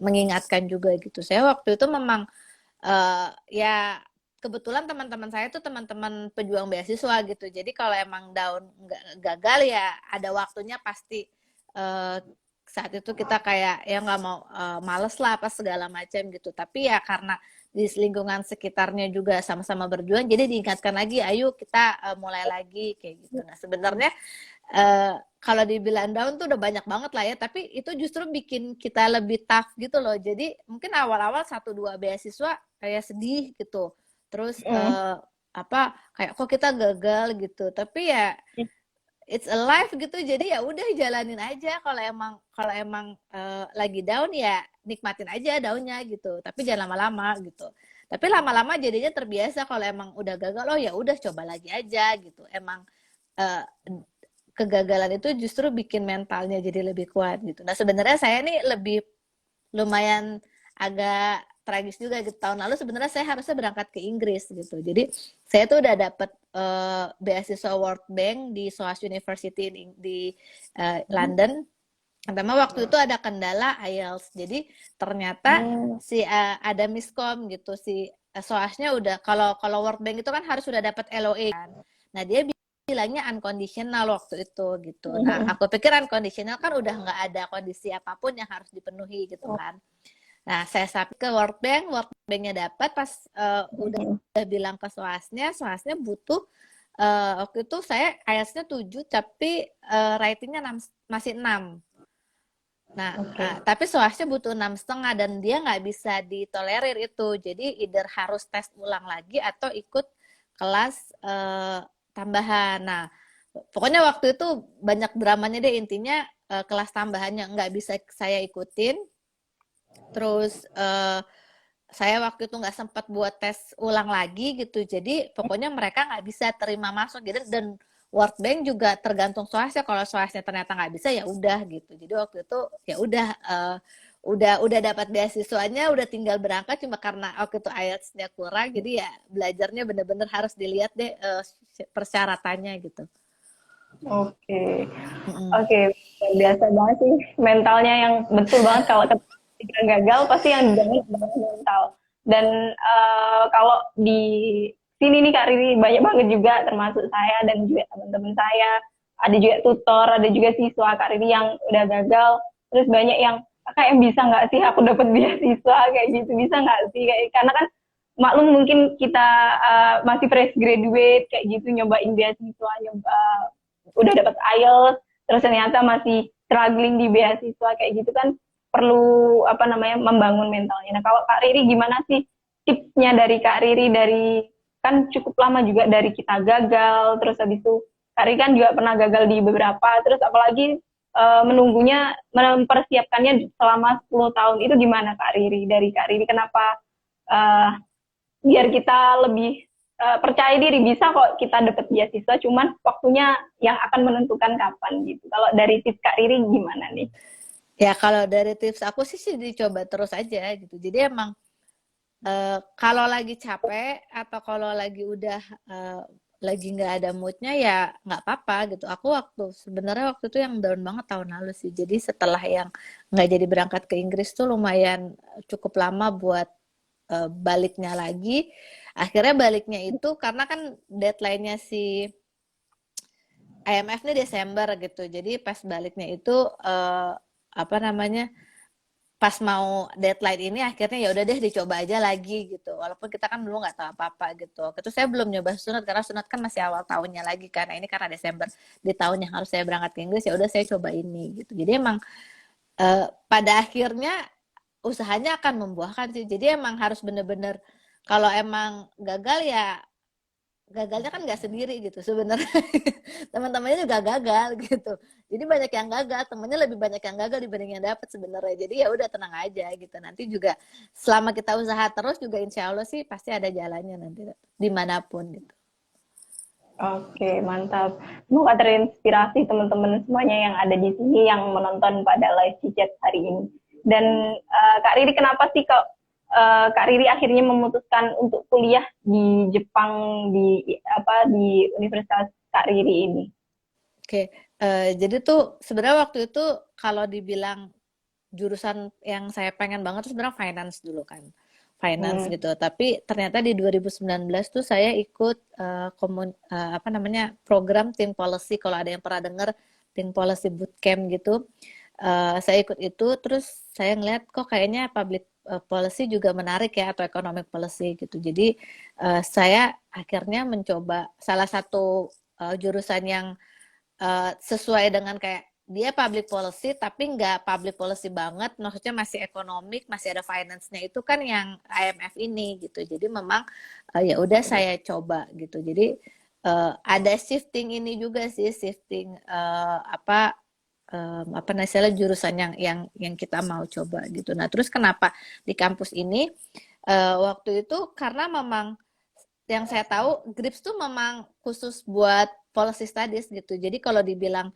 mengingatkan juga gitu. Saya waktu itu memang ya kebetulan teman-teman saya tuh teman-teman pejuang beasiswa gitu. Jadi kalau emang down nggak gagal ya ada waktunya pasti saat itu kita kayak ya nggak mau males lah apa segala macam gitu. Tapi ya karena di lingkungan sekitarnya juga sama-sama berjuang, jadi diingatkan lagi, ayo kita mulai lagi kayak gitu. Nah sebenarnya kalau dibilang down tuh udah banyak banget lah ya, tapi itu justru bikin kita lebih tough gitu loh. Jadi mungkin awal-awal 1-2 beasiswa kayak sedih gitu, terus kayak kok kita gagal gitu, tapi ya it's alive gitu, jadi ya udah jalanin aja. Kalau emang lagi down ya nikmatin aja daunnya gitu, tapi jangan lama-lama gitu. Tapi lama-lama jadinya terbiasa, kalau emang udah gagal oh ya udah coba lagi aja gitu. Emang uh, kegagalan itu justru bikin mentalnya jadi lebih kuat gitu. Nah sebenarnya saya nih lebih lumayan agak tragis juga gitu. Tahun lalu sebenarnya saya harusnya berangkat ke Inggris gitu. Jadi saya tuh udah dapet beasiswa World Bank di SOAS University di London. Pertama waktu itu ada kendala IELTS. Jadi ternyata ada miskom gitu, si SOAS-nya udah, kalau World Bank itu kan harus sudah dapat LOA kan. Nah dia bilangnya unconditional waktu itu gitu. Nah aku pikir unconditional kan udah nggak ada kondisi apapun yang harus dipenuhi gitu kan. Nah saya submit ke World Bank, World Banknya dapat, pas udah bilang ke SOAS-nya butuh waktu itu saya IELTS-nya 7 tapi writing-nya masih 6. Nah, Oke. tapi SOAS-nya butuh 6,5 dan dia nggak bisa ditolerir itu. Jadi either harus tes ulang lagi atau ikut kelas tambahan. Nah, pokoknya waktu itu banyak dramanya deh, intinya kelas tambahannya nggak bisa saya ikutin. Terus saya waktu itu nggak sempat buat tes ulang lagi gitu. Jadi pokoknya mereka nggak bisa terima masuk. Jadi dan World Bank juga tergantung SOAS-nya. Kalau SOAS-nya ternyata nggak bisa ya udah gitu. Jadi waktu itu ya udah udah dapat beasiswanya, udah tinggal berangkat cuma karena waktu itu IELTS-nya kurang. Jadi ya belajarnya bener-bener harus dilihat deh persyaratannya gitu. Oke. Mm-mm. Oke, biasa banget sih mentalnya yang betul banget kalau ketika gagal pasti yang dibangun adalah mental. Dan kalau di sini nih Kak Riri banyak banget juga termasuk saya dan juga teman-teman saya, ada juga tutor, ada juga siswa Kak Riri yang udah gagal, terus banyak yang kakak yang bisa nggak sih aku dapat beasiswa kayak gitu, bisa nggak sih kayak karena kan maklum mungkin kita masih fresh graduate kayak gitu nyobain beasiswa nyoba udah dapat IELTS terus ternyata masih struggling di beasiswa kayak gitu kan perlu apa namanya membangun mentalnya. Nah kalau Kak Riri gimana sih tipsnya dari Kak Riri dari kan cukup lama juga dari kita gagal terus habis itu Kak Riri kan juga pernah gagal di beberapa terus apalagi menunggunya mempersiapkannya selama 10 tahun itu gimana Kak Riri dari Kak Riri kenapa uh, biar kita lebih percaya diri bisa kok kita dapat beasiswa cuman waktunya yang akan menentukan kapan gitu kalau dari tips Kak Riri gimana nih. Ya kalau dari tips aku sih dicoba terus aja gitu. Jadi emang kalau lagi capek atau kalau lagi udah lagi nggak ada moodnya ya nggak apa-apa gitu. Aku sebenarnya waktu itu yang down banget tahun lalu sih. Jadi setelah yang nggak jadi berangkat ke Inggris tuh lumayan cukup lama buat baliknya lagi. Akhirnya baliknya itu karena kan deadline-nya si IMF nih Desember gitu. Jadi pas baliknya itu apa namanya? Pas mau deadline ini akhirnya ya udah deh dicoba aja lagi gitu. Walaupun kita kan dulu nggak tahu apa-apa gitu. Itu saya belum nyoba sunat karena sunat kan masih awal tahunnya lagi kan. Nah, ini karena Desember di tahun yang harus saya berangkat ke Inggris ya udah saya coba ini gitu. Jadi emang pada akhirnya usahanya akan membuahkan sih. Jadi emang harus bener-bener kalau emang gagal ya gagalnya kan nggak sendiri gitu sebenarnya. Teman-temannya juga gagal gitu. Jadi banyak yang gagal, temennya lebih banyak yang gagal dibanding yang dapat sebenarnya. Jadi ya udah tenang aja gitu. Nanti juga selama kita usaha terus juga insya Allah sih pasti ada jalannya nanti dimanapun gitu. Oke, mantap. Semoga terinspirasi teman-teman semuanya yang ada di sini yang menonton pada live chat hari ini. Dan Kak Riri, kenapa sih Kak Riri akhirnya memutuskan untuk kuliah di Jepang di Universitas Kak Riri ini? Oke, jadi tuh sebenarnya waktu itu kalau dibilang jurusan yang saya pengen banget tuh sebenarnya finance dulu kan. Finance Hmm. gitu. Tapi ternyata di 2019 tuh saya ikut apa namanya program Think Policy. Kalau ada yang pernah dengar Think Policy Bootcamp gitu, saya ikut itu. Terus saya ngeliat kok kayaknya public policy juga menarik ya atau economic policy gitu. Jadi saya akhirnya mencoba salah satu jurusan yang sesuai dengan kayak dia public policy tapi nggak public policy banget, maksudnya masih ekonomik, masih ada finance-nya itu kan yang IMF ini gitu. Jadi memang ya udah saya coba gitu. Jadi ada shifting ini juga sih, shifting apa namanya jurusan yang kita mau coba gitu. Nah, terus kenapa di kampus ini waktu itu karena memang yang saya tahu GRIPS tuh memang khusus buat policy studies gitu. Jadi kalau dibilang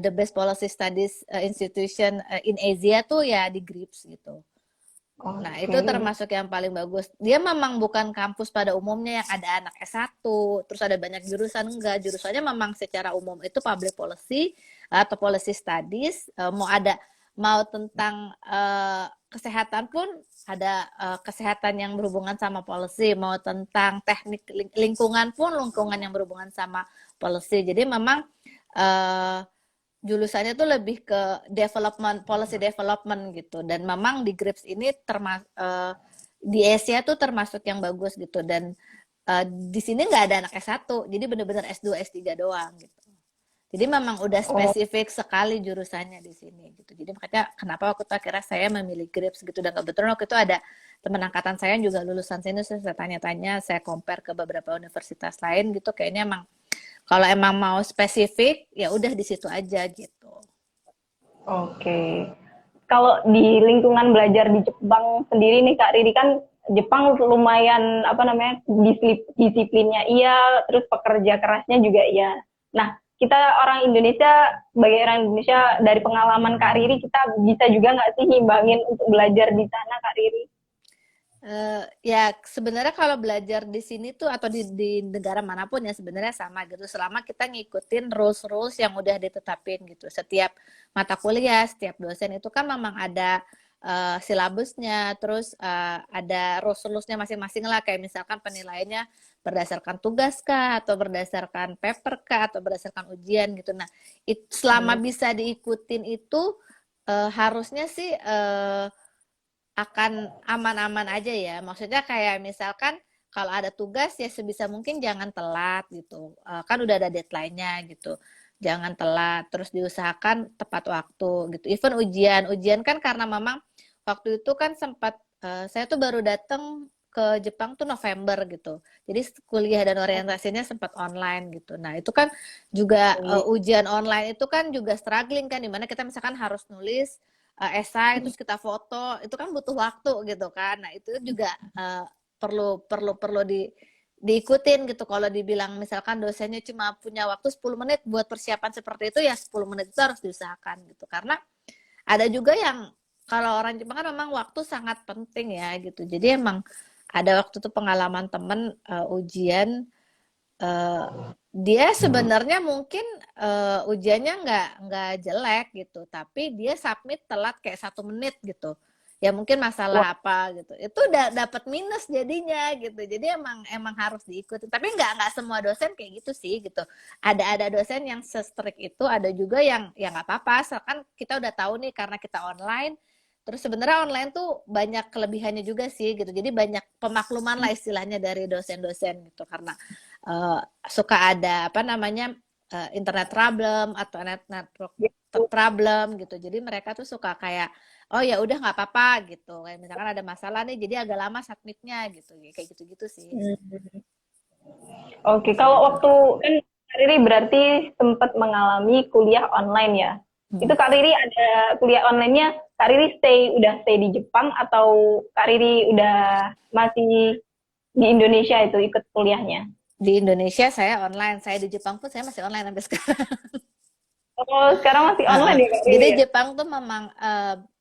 the best policy studies institution in Asia tuh ya di GRIPS gitu. Nah, itu Oke. termasuk yang paling bagus. Dia memang bukan kampus pada umumnya yang ada anak S1, terus ada banyak jurusan, enggak. Jurusannya memang secara umum itu public policy atau policy studies, mau tentang kesehatan pun ada kesehatan yang berhubungan sama policy, mau tentang teknik lingkungan pun lingkungan yang berhubungan sama policy. Jadi memang jurusannya tuh lebih ke development, policy development gitu. Dan memang di GRIPS ini di Asia tuh termasuk yang bagus gitu. Dan di sini nggak ada anak S1, jadi bener-bener S2, S3 doang gitu. Jadi memang udah Oh, spesifik sekali jurusannya di sini gitu. Jadi makanya kenapa waktu itu akhirnya saya memilih GRIPS gitu. Dan kebetulan waktu itu ada teman angkatan saya yang juga lulusan sini, saya tanya-tanya, saya compare ke beberapa universitas lain gitu. Kayaknya emang kalau emang mau spesifik ya udah di situ aja gitu. oke. Kalau di lingkungan belajar di Jepang sendiri nih Kak Riri, kan Jepang lumayan apa namanya disiplinnya iya, terus pekerja kerasnya juga iya. Nah, kita orang Indonesia, sebagai orang Indonesia, dari pengalaman Kak Riri, kita bisa juga nggak sih ngimbangin untuk belajar di sana Kak Riri? Ya sebenarnya kalau belajar di sini tuh atau di negara manapun ya sebenarnya sama gitu. Selama kita ngikutin rules-rules yang udah ditetapin gitu. Setiap mata kuliah, setiap dosen itu kan memang ada silabusnya, terus ada rules-rulesnya masing-masing lah. Kayak misalkan penilaiannya berdasarkan tugas kah, atau berdasarkan paper kah, atau berdasarkan ujian gitu. Nah, selama Hmm. bisa diikutin itu harusnya sih akan aman-aman aja ya. Maksudnya kayak misalkan kalau ada tugas ya sebisa mungkin jangan telat gitu. Kan udah ada deadline-nya gitu. Jangan telat, terus diusahakan tepat waktu gitu. Even ujian kan karena memang waktu itu kan sempat saya tuh baru datang ke Jepang tuh November gitu. Jadi kuliah dan orientasinya sempat online gitu. Nah, itu kan juga ujian online itu kan juga struggling kan, dimana kita misalkan harus nulis esai terus kita foto itu kan butuh waktu gitu kan. Nah itu juga perlu perlu perlu diikutin gitu. Kalau dibilang misalkan dosennya cuma punya waktu 10 menit buat persiapan seperti itu, ya 10 menit itu harus diusahakan gitu. Karena ada juga yang kalau orang Jepang kan memang waktu sangat penting ya gitu. Jadi emang ada waktu itu pengalaman temen ujian, eh, dia sebenarnya mungkin ujiannya nggak jelek gitu, tapi dia submit telat kayak 1 menit gitu. Ya mungkin Wah, masalah apa gitu. Itu udah dapat minus jadinya gitu. Jadi emang emang harus diikuti. Tapi nggak semua dosen kayak gitu sih gitu. Ada dosen yang se-strict itu, ada juga yang ya nggak apa-apa. Kan kita udah tahu nih karena kita online. Terus sebenarnya online tuh banyak kelebihannya juga sih gitu. Jadi banyak pemakluman lah istilahnya dari dosen-dosen gitu, karena uh, suka ada apa namanya internet problem atau network gitu. problem gitu. Jadi mereka tuh suka kayak oh ya udah nggak apa-apa gitu. Kayak misalkan ada masalah nih, jadi agak lama submitnya gitu. Kayak gitu-gitu sih. Hmm. Oke, kalau Gitu. waktu kan Kak Riri berarti sempat mengalami kuliah online ya. Itu Hmm. Kak Riri ada kuliah online-nya, Kak Riri udah stay di Jepang atau Kak Riri udah masih di Indonesia itu ikut kuliahnya? Di Indonesia saya online, saya di Jepang pun saya masih online sampai sekarang. Oh, sekarang masih online ya Kak Jadi Riri ya? Jepang tuh memang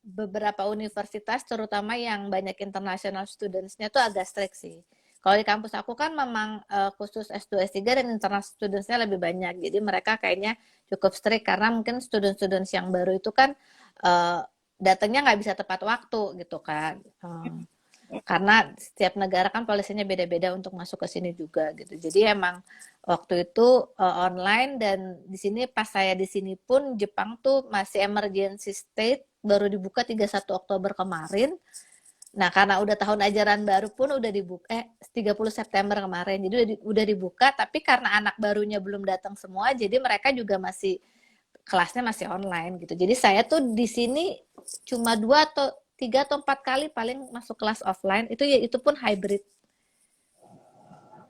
beberapa universitas, terutama yang banyak international students-nya tuh agak strict sih. Kalau di kampus aku kan memang khusus S2, S3 dan international students-nya lebih banyak. Jadi mereka kayaknya cukup strict karena mungkin student-students yang baru itu kan uh, datangnya nggak bisa tepat waktu gitu kan. Karena setiap negara kan polisinya beda-beda untuk masuk ke sini juga gitu. Jadi emang waktu itu online, dan di sini pas saya di sini pun Jepang tuh masih emergency state, baru dibuka 31 Oktober kemarin. Nah, karena udah tahun ajaran baru pun udah dibuka 30 September kemarin. Jadi udah dibuka, tapi karena anak barunya belum datang semua, jadi mereka juga masih kelasnya masih online gitu. Jadi saya tuh di sini cuma 2 atau 3 atau 4 kali paling masuk kelas offline. Itu ya itu pun hybrid.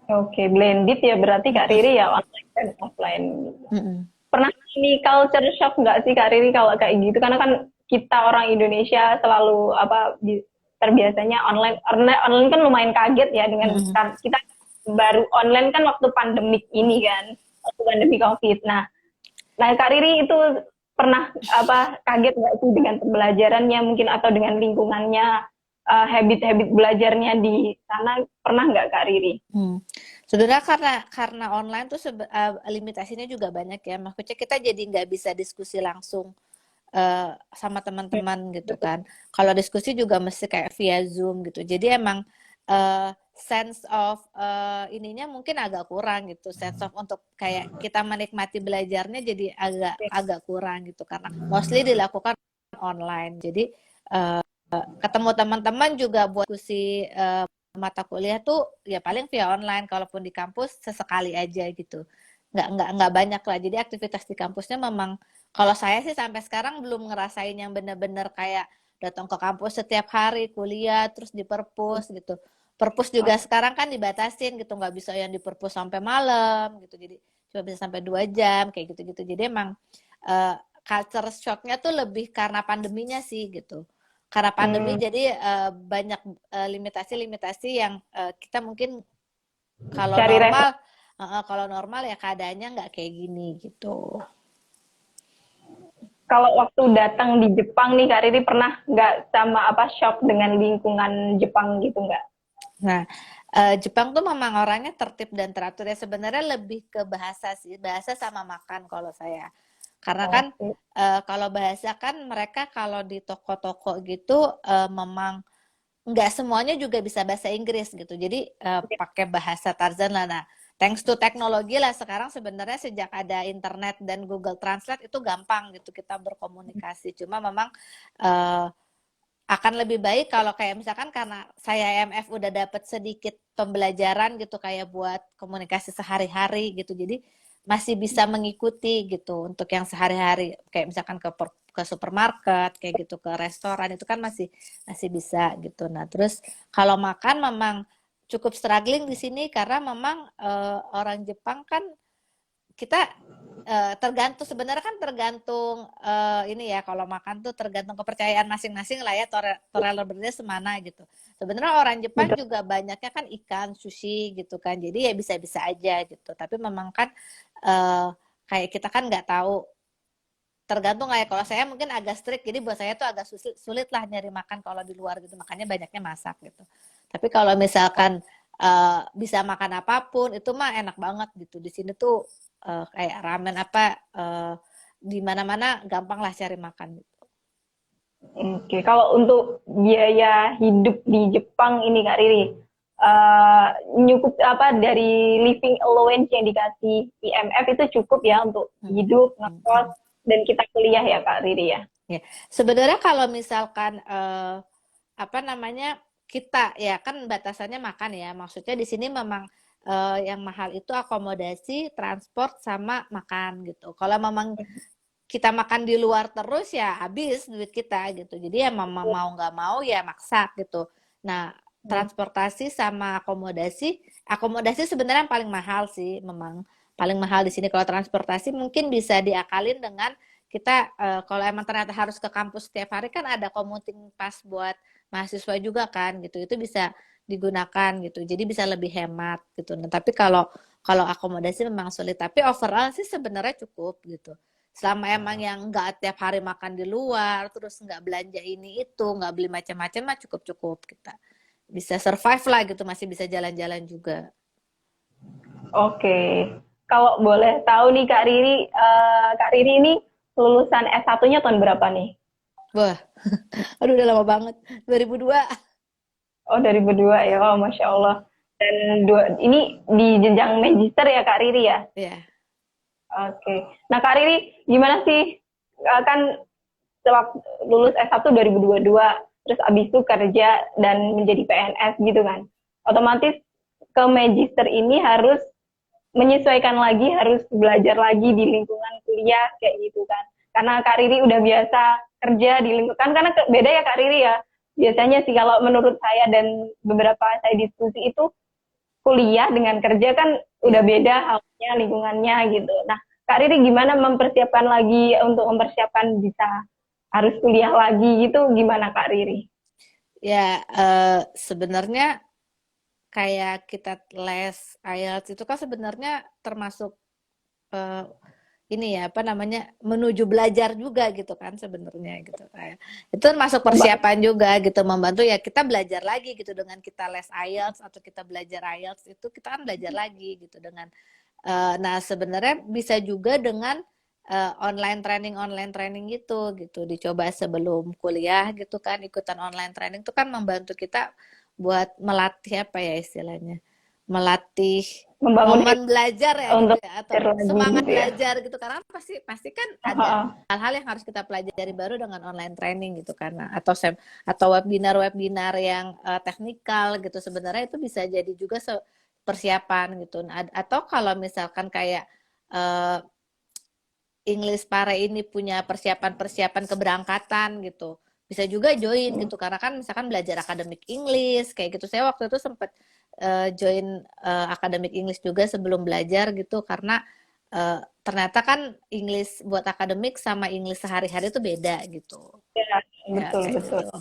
Oke, blended ya berarti Kak Riri ya online dan offline. Mm-mm. Pernah ini culture shock nggak sih Kak Riri kalau kayak gitu? Karena kan kita orang Indonesia selalu apa terbiasanya online. Online, online kan lumayan kaget ya dengan Mm-mm. kita baru online kan waktu pandemik ini kan, waktu pandemi COVID. Nah Kak Riri itu pernah apa kaget nggak sih dengan pembelajarannya mungkin atau dengan lingkungannya, habit-habit belajarnya di sana pernah nggak Kak Riri? Hmm. Sebenarnya karena online tuh limitasinya juga banyak ya. Maksudnya kita jadi nggak bisa diskusi langsung sama teman-teman gitu Betul. kan. Kalau diskusi juga mesti kayak via Zoom gitu. Jadi emang sense of ininya mungkin agak kurang gitu. Sense of untuk kayak kita menikmati belajarnya jadi agak agak kurang gitu, karena mostly dilakukan online. Jadi ketemu teman-teman juga buat diskusi mata kuliah tuh ya paling via online, kalaupun di kampus sesekali aja gitu. Nggak banyak lah. Jadi aktivitas di kampusnya memang kalau saya sih sampai sekarang belum ngerasain yang bener-bener kayak datang ke kampus setiap hari kuliah terus di perpus gitu. Perpus juga sekarang kan dibatasin gitu, nggak bisa yang di perpus sampai malam gitu. Jadi cuma bisa sampai 2 jam kayak gitu-gitu. Jadi emang culture shocknya tuh lebih karena pandeminya sih gitu. Karena pandemi Hmm, jadi banyak limitasi-limitasi yang kita mungkin kalau cari refer. normal kalau normal ya keadaannya nggak kayak gini gitu. Kalau waktu datang di Jepang nih Kak Riri pernah nggak sama apa shock dengan lingkungan Jepang gitu nggak? Nah, Jepang tuh memang orangnya tertib dan teratur ya. Sebenarnya lebih ke bahasa sih, bahasa sama makan kalau saya. Karena kan Oke. kalau bahasa kan mereka kalau di toko-toko gitu memang nggak semuanya juga bisa bahasa Inggris gitu. Jadi pakai bahasa Tarzan lah. Nah, thanks to teknologi lah sekarang sebenarnya sejak ada internet dan Google Translate itu gampang gitu kita berkomunikasi. Cuma memang uh, akan lebih baik kalau kayak misalkan karena saya MF udah dapat sedikit pembelajaran gitu kayak buat komunikasi sehari-hari gitu. Jadi masih bisa mengikuti gitu untuk yang sehari-hari kayak misalkan ke supermarket kayak gitu ke restoran itu kan masih masih bisa gitu. Nah, terus kalau makan memang cukup struggling di sini karena memang orang Jepang kan kita tergantung sebenarnya kan tergantung ini ya kalau makan tuh tergantung kepercayaan masing-masing lah ya toleransinya semana gitu. Sebenarnya orang Jepang Betul. juga banyaknya kan ikan, sushi gitu kan. Jadi ya bisa-bisa aja gitu. Tapi memang kan kayak kita kan nggak tahu tergantung lah ya kalau saya mungkin agak strict jadi buat saya tuh agak sulit lah nyari makan kalau di luar gitu makanya banyaknya masak gitu tapi kalau misalkan bisa makan apapun itu mah enak banget gitu di sini tuh kayak ramen apa di mana-mana gampang lah cari makan gitu. Oke, kalau untuk biaya hidup di Jepang ini Kak Riri, nyukup apa dari living allowance yang dikasih IMF itu cukup ya untuk Hmm. hidup, Hmm. ngekos, dan kita kuliah ya Kak Riri ya? Ya, sebenarnya kalau misalkan apa namanya kita ya kan batasannya makan ya. Maksudnya di sini memang yang mahal itu akomodasi, transport sama makan gitu. Kalau memang kita makan di luar terus ya habis duit kita gitu. Jadi ya mau nggak mau ya maksa gitu. Nah, transportasi sama akomodasi sebenarnya yang paling mahal sih memang paling mahal di sini. Kalau transportasi mungkin bisa diakalin dengan kita kalau emang ternyata harus ke kampus setiap hari kan ada commuting pass buat mahasiswa juga kan gitu. Itu bisa digunakan gitu. Jadi bisa lebih hemat gitu. Nah, tapi kalau kalau akomodasi memang sulit, tapi overall sih sebenarnya cukup gitu. Selama emang yang nggak tiap hari makan di luar, terus nggak belanja ini itu, nggak beli macam-macam mah cukup-cukup kita. Bisa survive lah gitu, masih bisa jalan-jalan juga. Oke, kalau boleh tahu nih Kak Riri ini lulusan S1-nya tahun berapa nih? Wah, aduh udah lama banget. 2002. Oh, dari berdua ya, oh, Masya Allah. Dan ini di jenjang magister ya Kak Riri ya? Ya. Oke. Nah Kak Riri, gimana sih? Kan sewaktu lulus S1 2022, terus abis itu kerja dan menjadi PNS gitu kan. Otomatis ke magister ini harus menyesuaikan lagi, harus belajar lagi di lingkungan kuliah kayak gitu kan. Karena Kak Riri udah biasa kerja di lingkungan, kan karena beda ya Kak Riri ya. Biasanya sih kalau menurut saya dan beberapa saya diskusi itu kuliah dengan kerja kan udah Ya. beda halnya lingkungannya gitu. Nah, Kak Riri gimana mempersiapkan lagi untuk mempersiapkan bisa harus kuliah lagi gitu gimana Kak Riri? Ya, sebenarnya kayak kita les IELTS itu kan sebenarnya termasuk eh, ini ya apa namanya menuju belajar juga gitu kan sebenarnya gitu kayak itu termasuk Membantu. persiapan juga gitu membantu ya kita belajar lagi gitu dengan kita les IELTS atau kita belajar IELTS itu kita kan belajar lagi gitu dengan nah sebenarnya bisa juga dengan online training gitu dicoba sebelum kuliah gitu kan ikutan online training itu kan membantu kita buat melatih apa ya istilahnya melatih Membangun momen belajar ya gitu untuk ya, atau belajar lagi semangat gitu ya. belajar gitu, karena pasti kan ada hal-hal yang harus kita pelajari baru dengan online training gitu, karena atau webinar yang teknikal gitu, sebenarnya itu bisa jadi juga persiapan gitu. Nah, atau kalau misalkan kayak uh, English Pare ini punya persiapan keberangkatan gitu, bisa juga join gitu, karena kan misalkan belajar akademik English kayak gitu. Saya waktu itu sempat join akademik English juga sebelum belajar gitu, karena ternyata kan English buat akademik sama English sehari-hari itu beda gitu Ya, ya, betul kayak betul. gitu.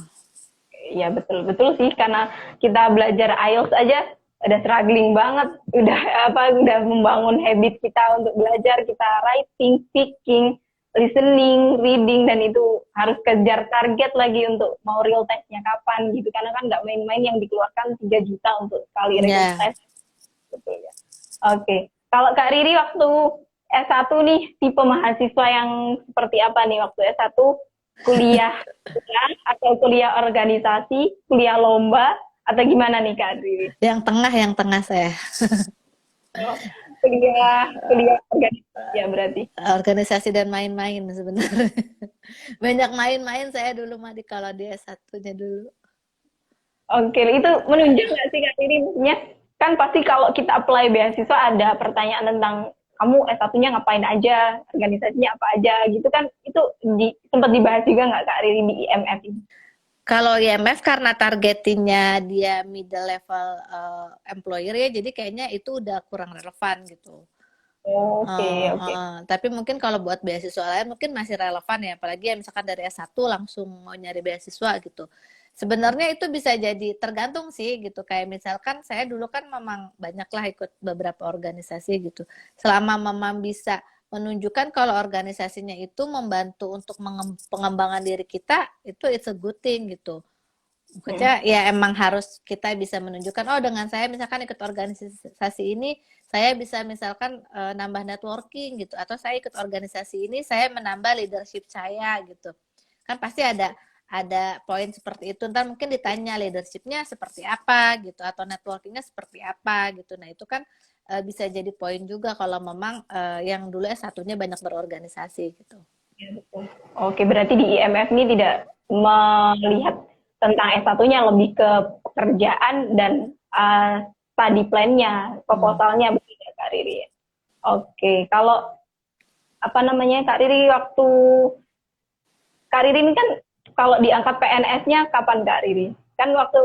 Ya betul betul sih, karena kita belajar IELTS aja udah struggling banget, udah membangun habit kita untuk belajar, kita writing, speaking, listening, reading, dan itu harus kejar target lagi untuk mau real testnya kapan gitu, karena kan nggak main-main yang dikeluarkan 3 juta untuk sekali real Ya, test. Betul ya. Oke, kalau Kak Riri waktu S1 nih, tipe mahasiswa yang seperti apa nih waktu S1? Kuliah atau kuliah organisasi, kuliah lomba, atau gimana nih Kak Riri? yang tengah saya. Oh, kuliah kuliah organisasi ya berarti. Organisasi dan main-main sebenarnya. Banyak main-main saya dulu mah kalau di S1-nya dulu. Oke, itu menunjuk nggak sih Kak Riri? Maksudnya kan pasti kalau kita apply beasiswa ada pertanyaan tentang kamu S1-nya ngapain aja, organisasinya apa aja gitu kan, itu sempat dibahas juga nggak Kak Riri di IMF ini? Kalau IMF karena targetinnya dia middle level employer ya, jadi kayaknya itu udah kurang relevan gitu. Oke, oke. Tapi mungkin kalau buat beasiswa lain mungkin masih relevan ya, apalagi ya misalkan dari S1 langsung mau nyari beasiswa gitu. Sebenarnya itu bisa jadi tergantung sih gitu, kayak misalkan saya dulu kan memang banyaklah ikut beberapa organisasi gitu. Selama memang bisa menunjukkan kalau organisasinya itu membantu untuk pengembangan diri kita, itu it's a good thing gitu. Maksudnya ya emang harus kita bisa menunjukkan, oh dengan saya misalkan ikut organisasi ini, saya bisa misalkan nambah networking gitu, atau saya ikut organisasi ini, saya menambah leadership saya gitu. Kan pasti ada poin seperti itu. Ntar mungkin ditanya leadershipnya seperti apa gitu, atau networkingnya seperti apa gitu. Nah itu kan bisa jadi poin juga kalau memang yang dulu S1-nya banyak berorganisasi gitu. Ya, betul. Oke, berarti di IMF ini tidak melihat tentang S1-nya, lebih ke pekerjaan dan study plan-nya, proposalnya, begitu ya Kak Riri. Oke, kalau apa namanya Kak Riri, waktu Kak Riri ini kan kalau diangkat PNS-nya kapan Kak Riri? Kan waktu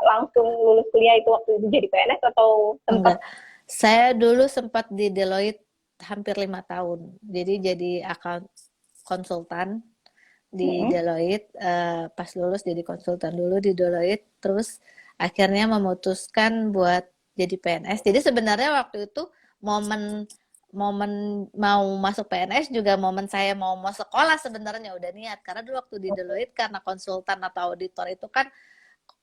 langsung lulus kuliah itu waktu itu jadi PNS atau sempat? Enggak. Saya dulu sempat di Deloitte hampir 5 tahun. Jadi account konsultan di Deloitte. Pas lulus jadi konsultan dulu di Deloitte. Terus akhirnya memutuskan buat jadi PNS. Jadi sebenarnya waktu itu momen momen mau masuk PNS juga momen saya mau sekolah sebenarnya udah niat, karena dulu waktu di Deloitte karena konsultan atau auditor itu kan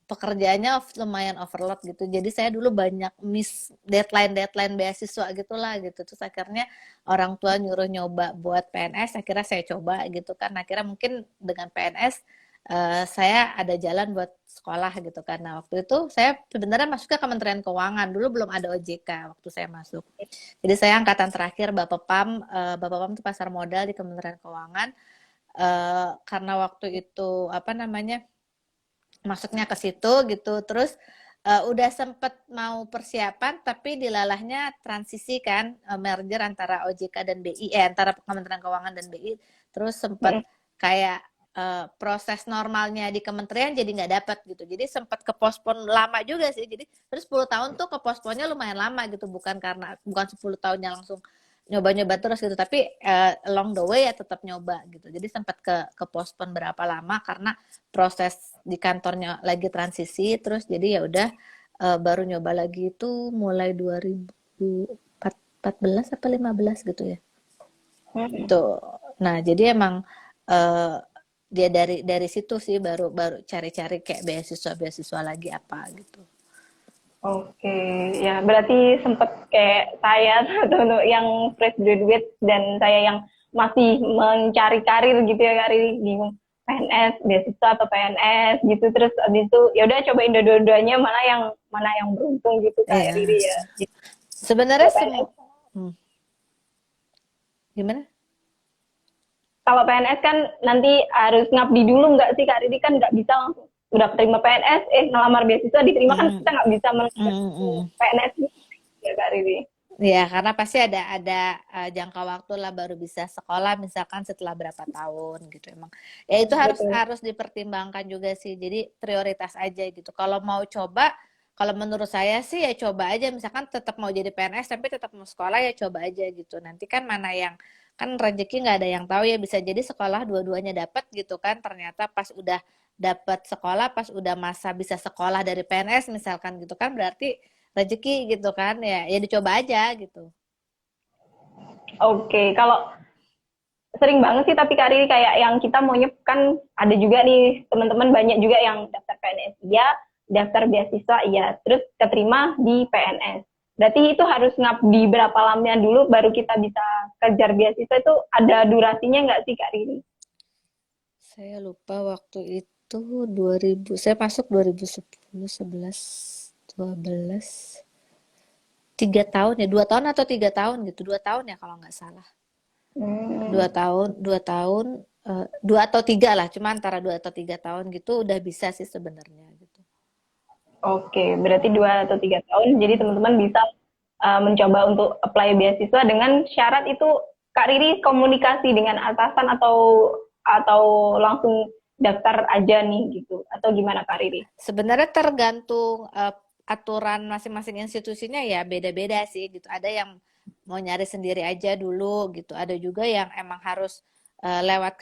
pekerjaannya lumayan overload gitu. Jadi saya dulu banyak miss deadline beasiswa gitulah gitu. Terus akhirnya orang tua nyuruh nyoba buat PNS, akhirnya saya coba gitu kan. Akhirnya mungkin dengan PNS saya ada jalan buat sekolah gitu, karena waktu itu saya sebenarnya masuk ke Kementerian Keuangan, dulu belum ada OJK waktu saya masuk. Jadi saya angkatan terakhir Bapepam itu pasar modal di Kementerian Keuangan. Karena waktu itu apa namanya masuknya ke situ gitu, terus udah sempet mau persiapan tapi dilalahnya transisi kan, merger antara OJK dan BI, antara Kementerian Keuangan dan BI, terus sempet kayak proses normalnya di kementerian jadi nggak dapat gitu, jadi sempat kepospon lama juga sih, jadi terus 10 tahun tuh keposponnya lumayan lama gitu, bukan 10 tahunnya langsung nyoba-nyoba terus gitu, tapi along the way ya tetap nyoba gitu, jadi sempat kepospon berapa lama karena proses di kantornya lagi transisi, terus jadi ya udah baru nyoba lagi itu mulai 2014 apa 15 gitu ya. Tuh. Nah, jadi emang dia dari situ sih baru cari-cari kayak beasiswa lagi apa gitu. Oke, ya berarti sempet kayak saya tuh yang fresh graduate dan saya yang masih mencari karir gitu ya Kak Riri, bingung PNS, beasiswa atau PNS gitu. Terus abis itu ya udah cobain dua-duanya, mana yang beruntung gitu Kak Iya. Riri ya. Jadi, Sebenarnya kalau PNS gimana? kalau PNS kan nanti harus ngabdi dulu nggak sih Kak Riri, kan nggak bisa langsung udah terima PNS ngelamar beasiswa diterima, kan kita nggak bisa melanjutkan PNS ya Kak Riri. Ya, karena pasti ada jangka waktu lah baru bisa sekolah misalkan setelah berapa tahun gitu emang. Ya itu harus Betul. harus dipertimbangkan juga sih. Jadi prioritas aja gitu. Kalau mau coba, kalau menurut saya sih ya coba aja misalkan tetap mau jadi PNS tapi tetap mau sekolah ya coba aja gitu. Nanti kan mana yang kan rezeki nggak ada yang tahu ya, bisa jadi sekolah dua-duanya dapat gitu kan. Ternyata pas udah dapat sekolah, pas udah masa bisa sekolah dari PNS misalkan gitu kan, berarti rezeki gitu kan, ya dicoba aja gitu. Oke, kalau sering banget sih tapi Kak Riri kayak yang kita maunya kan ada juga nih teman-teman banyak juga yang daftar PNS iya, daftar beasiswa iya, terus keterima di PNS. Berarti itu harus ngabdi berapa lama dulu baru kita bisa kejar beasiswa, itu ada durasinya nggak sih Kak Riri? Saya lupa waktu itu 2000, saya masuk 2010, 11, 12, 3 tahun ya, 2 tahun atau 3 tahun gitu, 2 tahun ya kalau nggak salah. Hmm. 2 tahun, 2 tahun, 2 atau 3 lah, cuma antara 2 atau 3 tahun gitu udah bisa sih sebenarnya gitu. Oke, berarti 2 atau 3 tahun. Jadi teman-teman bisa mencoba untuk apply beasiswa dengan syarat itu Kak Riri komunikasi dengan atasan atau langsung daftar aja nih gitu, atau gimana Kak Riri? Sebenarnya tergantung aturan masing-masing institusinya ya beda-beda sih gitu. Ada yang mau nyari sendiri aja dulu gitu. Ada juga yang emang harus lewat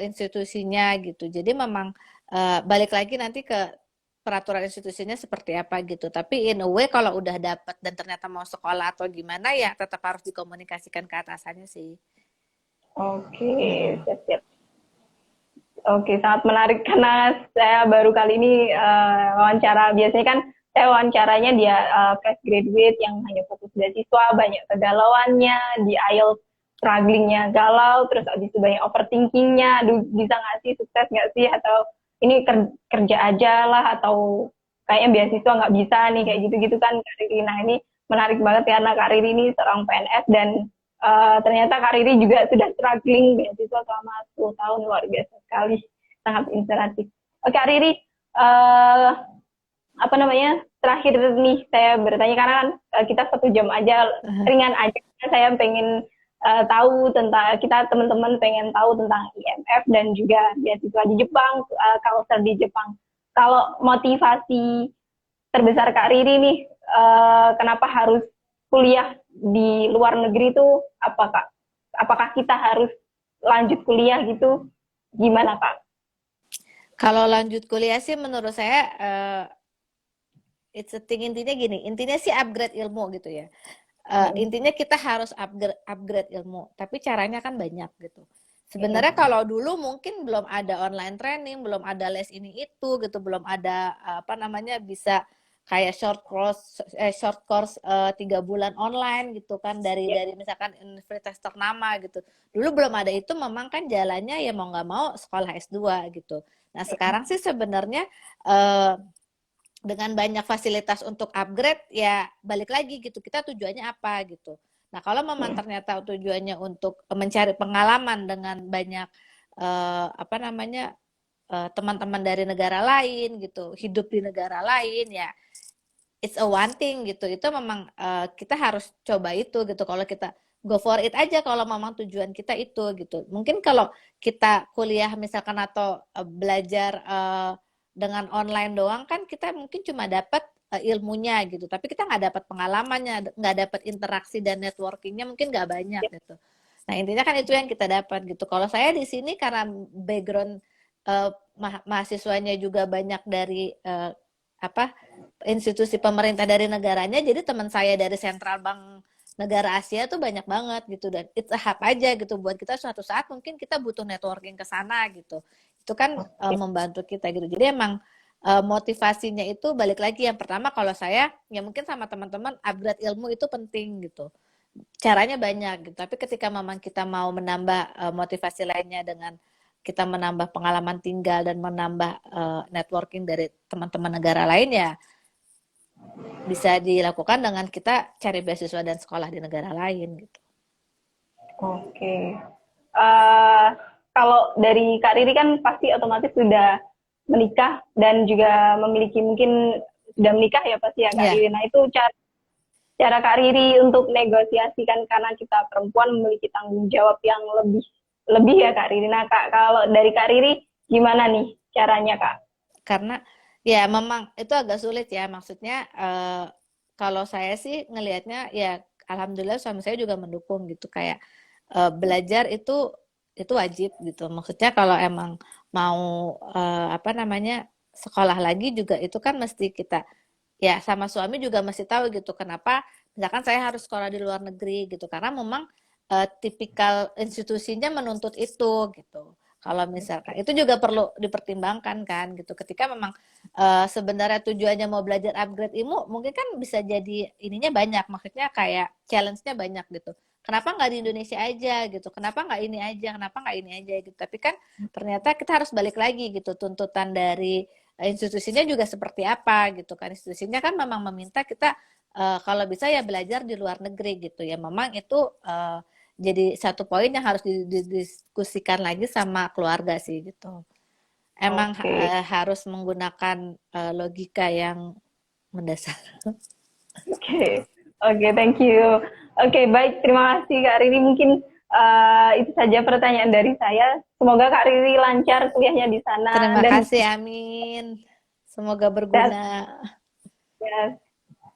institusinya gitu. Jadi memang balik lagi nanti ke peraturan institusinya seperti apa gitu. Tapi in a way kalau udah dapat dan ternyata mau sekolah atau gimana ya tetap harus dikomunikasikan ke atasannya sih. Oke, Mm-mm. siap-siap. Oke, sangat menarik karena saya baru kali ini wawancara. Biasanya kan saya wawancaranya dia fresh graduate yang hanya fokus beasiswa, banyak kegalauannya, di IELTS strugglingnya galau, terus abis itu banyak overthinkingnya, aduh bisa nggak sih, sukses nggak sih, atau ini kerja aja lah, atau kayaknya beasiswa nggak bisa nih, kayak gitu-gitu kan Kak Riri. Nah ini menarik banget karena Kak Riri ini seorang PNS dan ternyata Kak Riri juga sudah struggling beasiswa selama 10 tahun, luar biasa sekali, sangat inspiratif. Oke Kak Riri, apa namanya, terakhir nih saya bertanya karena kan kita 1 jam aja, ringan aja, saya pengen tahu tentang, kita teman-teman pengen tahu tentang IMF dan juga beasiswa di Jepang, culture di Jepang. Kalau motivasi terbesar Kak Riri nih, kenapa harus kuliah di luar negeri itu apa Kak? Apakah kita harus lanjut kuliah gitu? Gimana Kak? Kalau lanjut kuliah sih menurut saya it's a thing, intinya sih upgrade ilmu gitu ya. Intinya kita harus upgrade ilmu, tapi caranya kan banyak gitu. Sebenarnya kalau dulu mungkin belum ada online training, belum ada les ini itu gitu, belum ada apa namanya bisa kayak short course 3 bulan online gitu kan dari misalkan universitas ternama gitu. Dulu belum ada itu, memang kan jalannya ya mau nggak mau sekolah S2 gitu. Nah sekarang sih sebenarnya dengan banyak fasilitas untuk upgrade ya balik lagi gitu, kita tujuannya apa gitu. Nah kalau memang ternyata tujuannya untuk mencari pengalaman dengan banyak apa namanya teman-teman dari negara lain gitu, hidup di negara lain ya, it's a one thing gitu. Itu memang kita harus coba itu gitu. Kalau kita go for it aja kalau memang tujuan kita itu gitu. Mungkin kalau kita kuliah misalkan atau belajar dengan online doang kan kita mungkin cuma dapat ilmunya gitu, tapi kita nggak dapat pengalamannya, nggak dapat interaksi dan networkingnya mungkin nggak banyak gitu. Nah intinya kan itu yang kita dapat gitu. Kalau saya di sini karena background mahasiswanya juga banyak dari apa institusi pemerintah dari negaranya, jadi teman saya dari Central Bank negara Asia tuh banyak banget gitu, dan it's a hub aja gitu buat kita suatu saat mungkin kita butuh networking ke sana gitu. Itu kan membantu kita gitu. Jadi emang motivasinya itu balik lagi, yang pertama kalau saya ya mungkin sama teman-teman upgrade ilmu itu penting gitu. Caranya banyak gitu. Tapi ketika memang kita mau menambah motivasi lainnya dengan kita menambah pengalaman tinggal dan menambah networking dari teman-teman negara lain ya bisa dilakukan dengan kita cari beasiswa dan sekolah di negara lain gitu. Oke. Eh, Kalau dari Kak Riri kan pasti otomatis sudah menikah dan juga memiliki mungkin sudah menikah ya pasti ya Kak Ya, Riri. Nah itu cara cara Kak Riri untuk negosiasikan karena kita perempuan memiliki tanggung jawab yang lebih lebih ya Kak Riri. Nah Kak kalau dari Kak Riri gimana nih caranya Kak? karena ya memang itu agak sulit ya. Maksudnya kalau saya sih ngelihatnya ya alhamdulillah suami saya juga mendukung gitu kayak belajar itu wajib gitu. Maksudnya kalau emang mau apa namanya sekolah lagi juga itu kan mesti kita ya sama suami juga mesti tahu gitu kenapa misalkan saya harus sekolah di luar negeri gitu karena memang tipikal institusinya menuntut itu gitu. Kalau misalkan itu juga perlu dipertimbangkan kan gitu. Ketika memang sebenarnya tujuannya mau belajar upgrade ilmu, mungkin kan bisa jadi ininya banyak. Maksudnya kayak challenge-nya banyak gitu. Kenapa nggak di Indonesia aja gitu? Kenapa nggak ini aja? Kenapa nggak ini aja gitu? Tapi kan ternyata kita harus balik lagi gitu. Tuntutan dari institusinya juga seperti apa gitu kan? Institusinya kan memang meminta kita kalau bisa ya belajar di luar negeri gitu ya. Memang itu jadi satu poin yang harus didiskusikan lagi sama keluarga sih gitu. Emang Oke. harus menggunakan logika yang mendasar. Oke, oke, thank you. Oke, baik, terima kasih Kak Riri. Mungkin itu saja pertanyaan dari saya. Semoga Kak Riri lancar kuliahnya di sana Terima dan kasih, amin. Semoga sehat berguna. ya.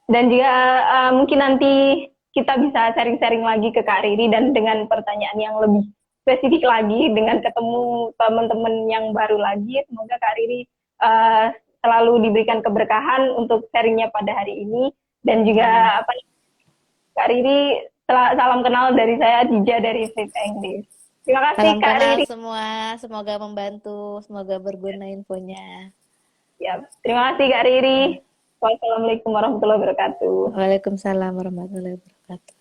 Dan juga mungkin nanti kita bisa sharing-sharing lagi ke Kak Riri dan dengan pertanyaan yang lebih spesifik lagi dengan ketemu teman-teman yang baru lagi. Semoga Kak Riri selalu diberikan keberkahan untuk sharingnya pada hari ini dan Amin. juga apa Kak Riri, salam kenal dari saya, Dija dari Fit English. Terima kasih Salam Kak kenal Riri. semua. Semoga membantu. Semoga berguna infonya. Ya, terima kasih Kak Riri. Wassalamualaikum warahmatullahi wabarakatuh. Waalaikumsalam warahmatullahi wabarakatuh.